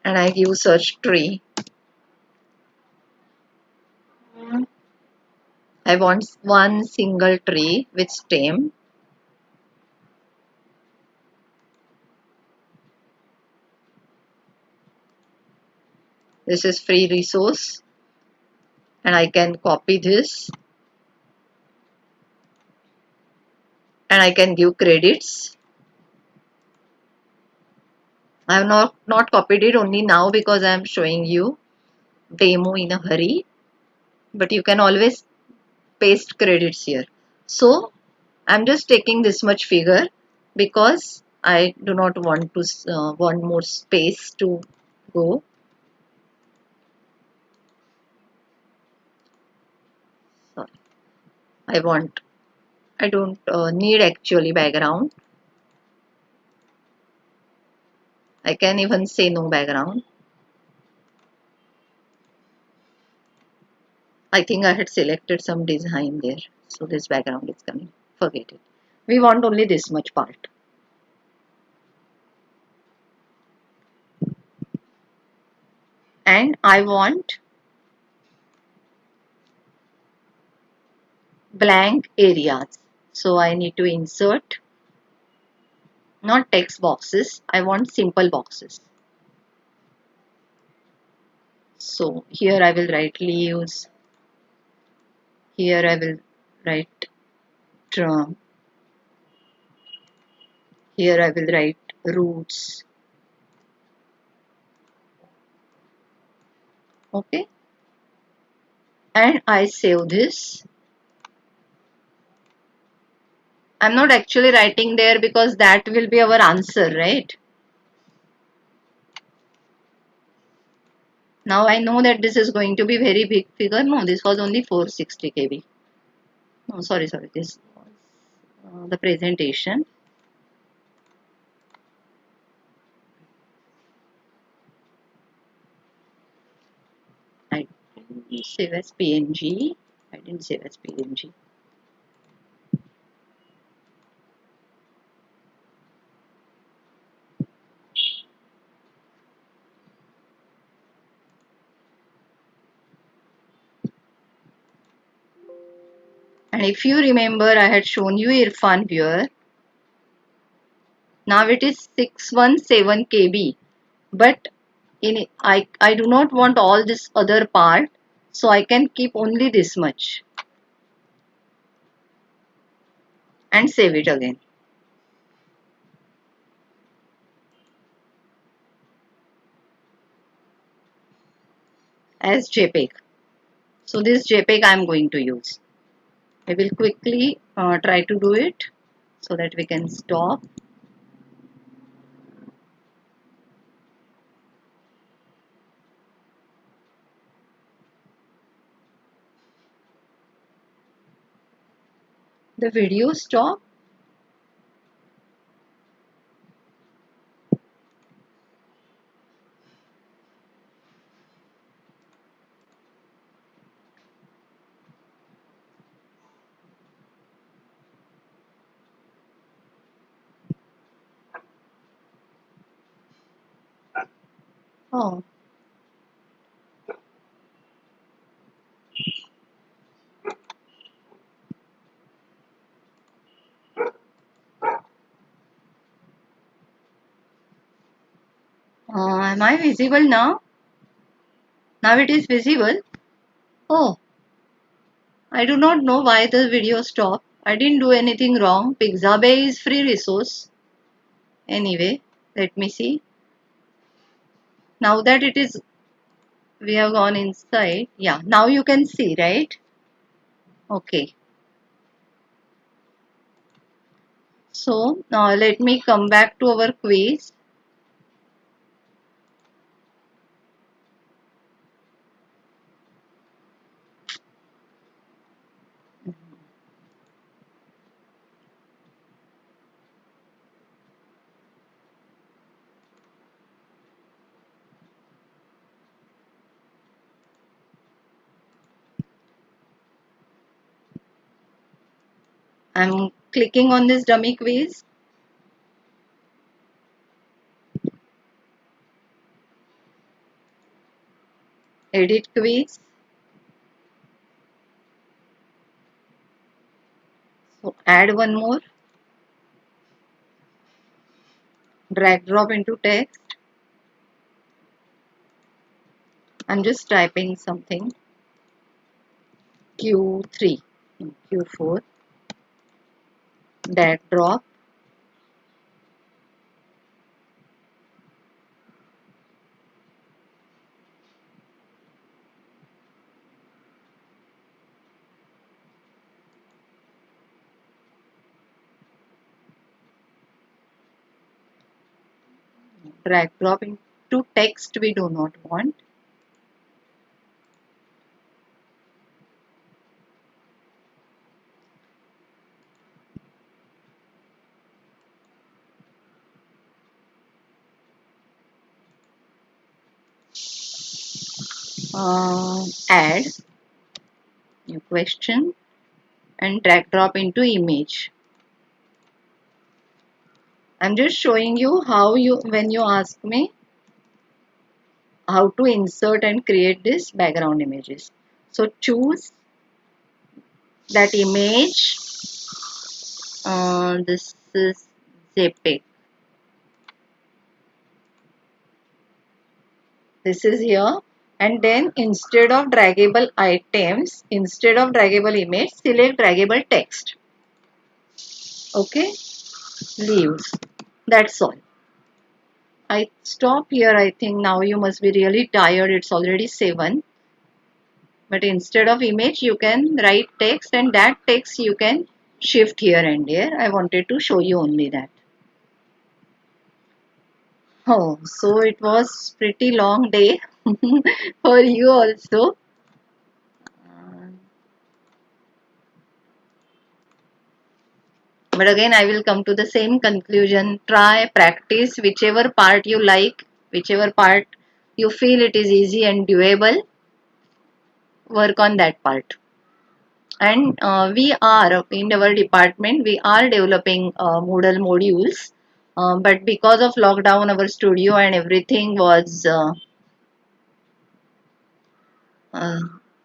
and I give search tree. I want one single tree with stem. This is free resource and I can copy this and I can give credits. I have not copied it only now because I am showing you demo in a hurry, but you can always paste credits here. So I'm just taking this much figure because I do not want to want more space to go. I don't need actually background. I can even say no background. I think I had selected some design there. So this background is coming. Forget it. We want only this much part. And I want blank areas. So I need to insert not text boxes. I want simple boxes. So here I will rightly use. Here I will write term. Here I will write roots. Okay. And I save this. I'm not actually writing there because that will be our answer, right? Now I know that this is going to be very big figure. No, this was only 460 KB. No, sorry. This was the presentation. I didn't save as PNG. I didn't save as PNG. And if you remember, I had shown you Irfan viewer. Now it is 617 KB. But I do not want all this other part. So I can keep only this much. And save it again. As JPEG. So this JPEG I am going to use. I will quickly try to do it so that we can stop. The video stop. Oh, am I visible now? Now it is visible. Oh, I do not know why the video stopped. I didn't do anything wrong. Pixabay is free resource. Anyway, let me see. Now that it is, we have gone inside. Yeah, now you can see, right? Okay. So now let me come back to our quiz. I'm clicking on this dummy quiz. Edit quiz. So add one more. Drag drop into text. I'm just typing something. Q3, Q4. Drag drop. Drag drop into text we do not want. add new question and drag drop into image. I'm just showing you how when you ask me how to insert and create this background images. So choose that image. This is JPEG. This is here, and then instead of draggable items, instead of draggable image, select draggable text. Okay, leaves. That's all. I stop here. I think now you must be really tired. It's already 7. But instead of image, you can write text, and that text you can shift here and there. I wanted to show you only that. Oh, so it was pretty long day for you also. Uh, But again, I will come to the same conclusion. Try, practice whichever part you like, whichever part you feel it is easy and doable, work on that part. And we are in our department, we are developing Moodle modules. But because of lockdown, our studio and everything was uh,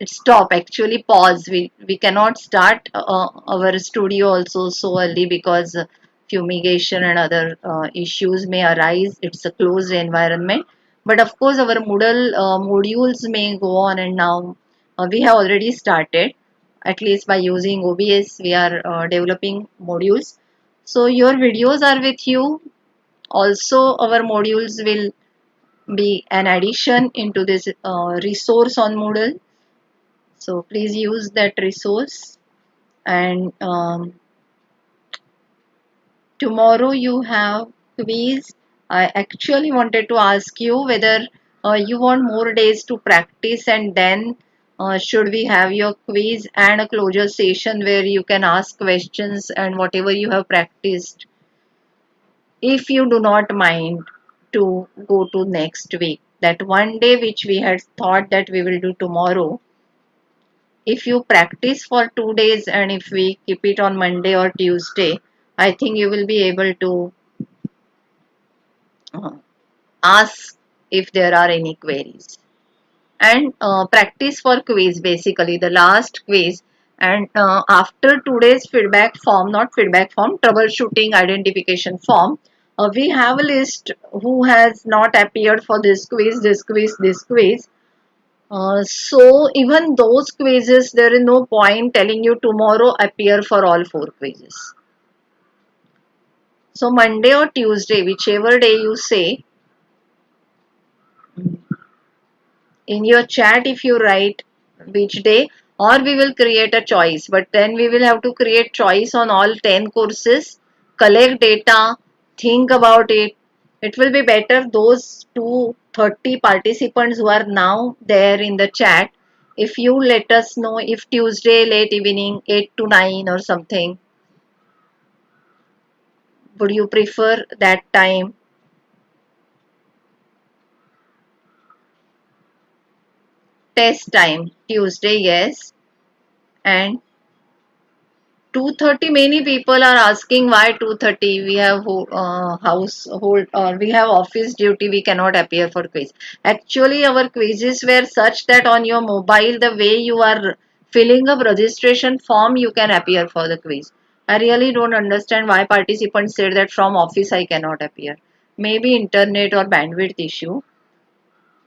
it stop, actually pause. We cannot start our studio also so early because fumigation and other issues may arise. It's a closed environment, but of course our Moodle modules may go on, and now we have already started, at least by using OBS we are developing modules. So your videos are with you. Also our modules will be an addition into this resource on Moodle. So please use that resource. And tomorrow you have quiz. I actually wanted to ask you whether you want more days to practice, and then should we have your quiz and a closure session where you can ask questions and whatever you have practiced, if you do not mind to go to next week. That one day which we had thought that we will do tomorrow, if you practice for 2 days and if we keep it on Monday or Tuesday, I think you will be able to uh, ask if there are any queries. And practice for quiz, basically the last quiz. And after today's feedback form, not feedback form, troubleshooting identification form, we have a list who has not appeared for this quiz, this quiz, this quiz. So even those quizzes, there is no point telling you tomorrow appear for all 4 quizzes. So Monday or Tuesday, whichever day you say, in your chat if you write which day, or we will create a choice. But then we will have to create choice on all 10 courses, collect data, think about it. It will be better those 230 participants who are now there in the chat, if you let us know if Tuesday late evening 8 to 9 or something, would you prefer that time? Test time Tuesday, yes. And 2:30, many people are asking why 2:30. We have household or we have office duty, we cannot appear for quiz. Actually our quizzes were such that on your mobile, the way you are filling up registration form, you can appear for the quiz. I really don't understand why participants said that from office I cannot appear. Maybe internet or bandwidth issue.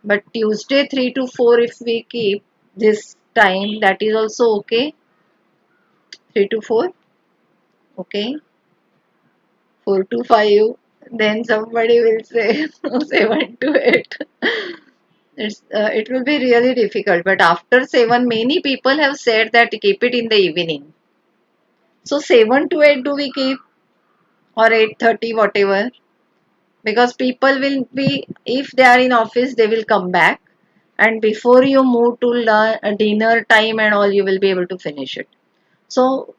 But Tuesday 3 to 4, if we keep this time, that is also okay. 3 to 4, okay. 4 to 5, then somebody will say 7 to 8. It will be really difficult. But after 7, many people have said that keep it in the evening. So 7 to 8 do we keep, or 8:30, whatever? Because people will be, if they are in office, they will come back, and before you move to dinner time and all, you will be able to finish it. So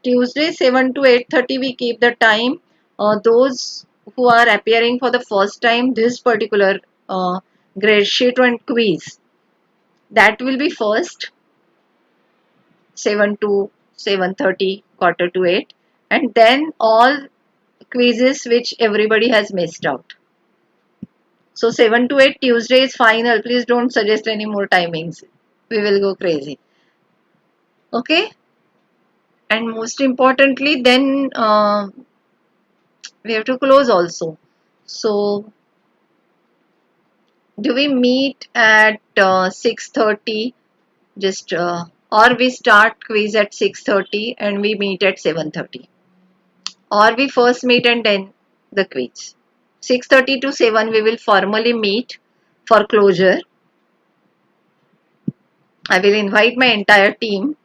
Tuesday 7 to 8:30 we keep the time. Those who are appearing for the first time, this particular grade sheet and quiz, That will be first 7 to 7:30, quarter to 8, and then all quizzes which everybody has missed out. So 7 to 8 Tuesday is final. Please don't suggest any more timings. We will go crazy. Okay? And most importantly, then we have to close also. So do we meet at 6:30? Just or we start quiz at 6:30 and we meet at 7:30, or we first meet and then the quiz. 6:30 to 7 we will formally meet for closure. I will invite my entire team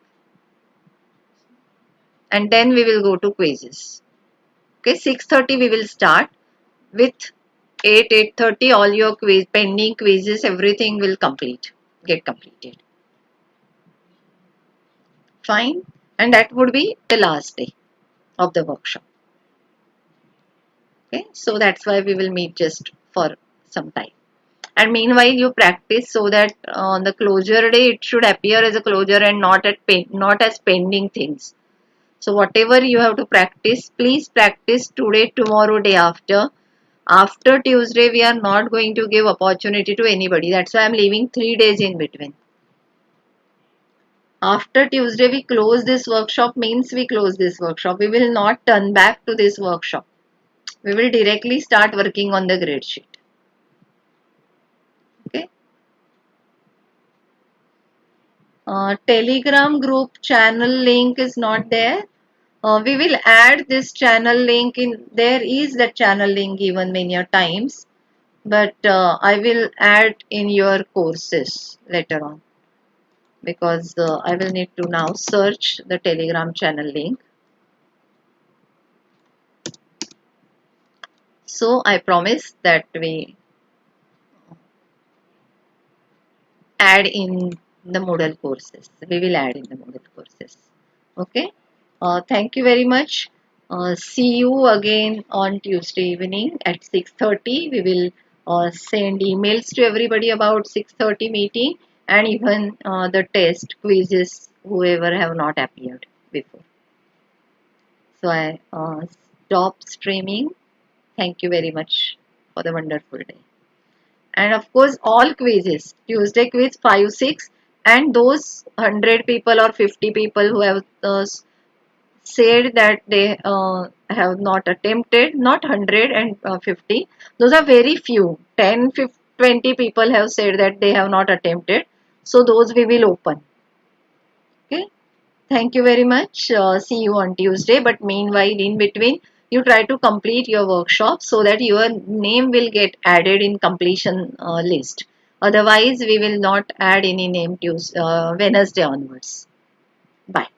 and then we will go to quizzes. Okay, 6:30 we will start. With 8:30 all your pending quizzes, everything will get completed. Fine, and that would be the last day of the workshop. Okay, so that's why we will meet just for some time. And meanwhile, you practice so that on the closure day it should appear as a closure and not as pending things. So whatever you have to practice, please practice today, tomorrow, day after. After Tuesday, we are not going to give opportunity to anybody. That's why I'm leaving 3 days in between. After Tuesday, we close this workshop means we close this workshop. We will not turn back to this workshop. We will directly start working on the grade sheet. Okay. Telegram group channel link is not there. We will add this channel link in. There is that channel link given many times, but I will add in your courses later on, because I will need to now search the Telegram channel link. So I promise that we add in the Moodle courses. We will add in the Moodle courses. Okay. Thank you very much. See you again on Tuesday evening at 6:30. We will send emails to everybody about 6:30 meeting, and even the test quizzes whoever have not appeared before. So I stop streaming. Thank you very much for the wonderful day. And of course, all quizzes, Tuesday quiz 5, 6, and those 100 people or 50 people who have said that they have not attempted, not 100 and 50, those are very few. 10, 50, 20 people have said that they have not attempted. So those we will open. Okay. Thank you very much. See you on Tuesday. But meanwhile, in between, you try to complete your workshop so that your name will get added in completion list. Otherwise, we will not add any name Tuesday, Wednesday onwards. Bye.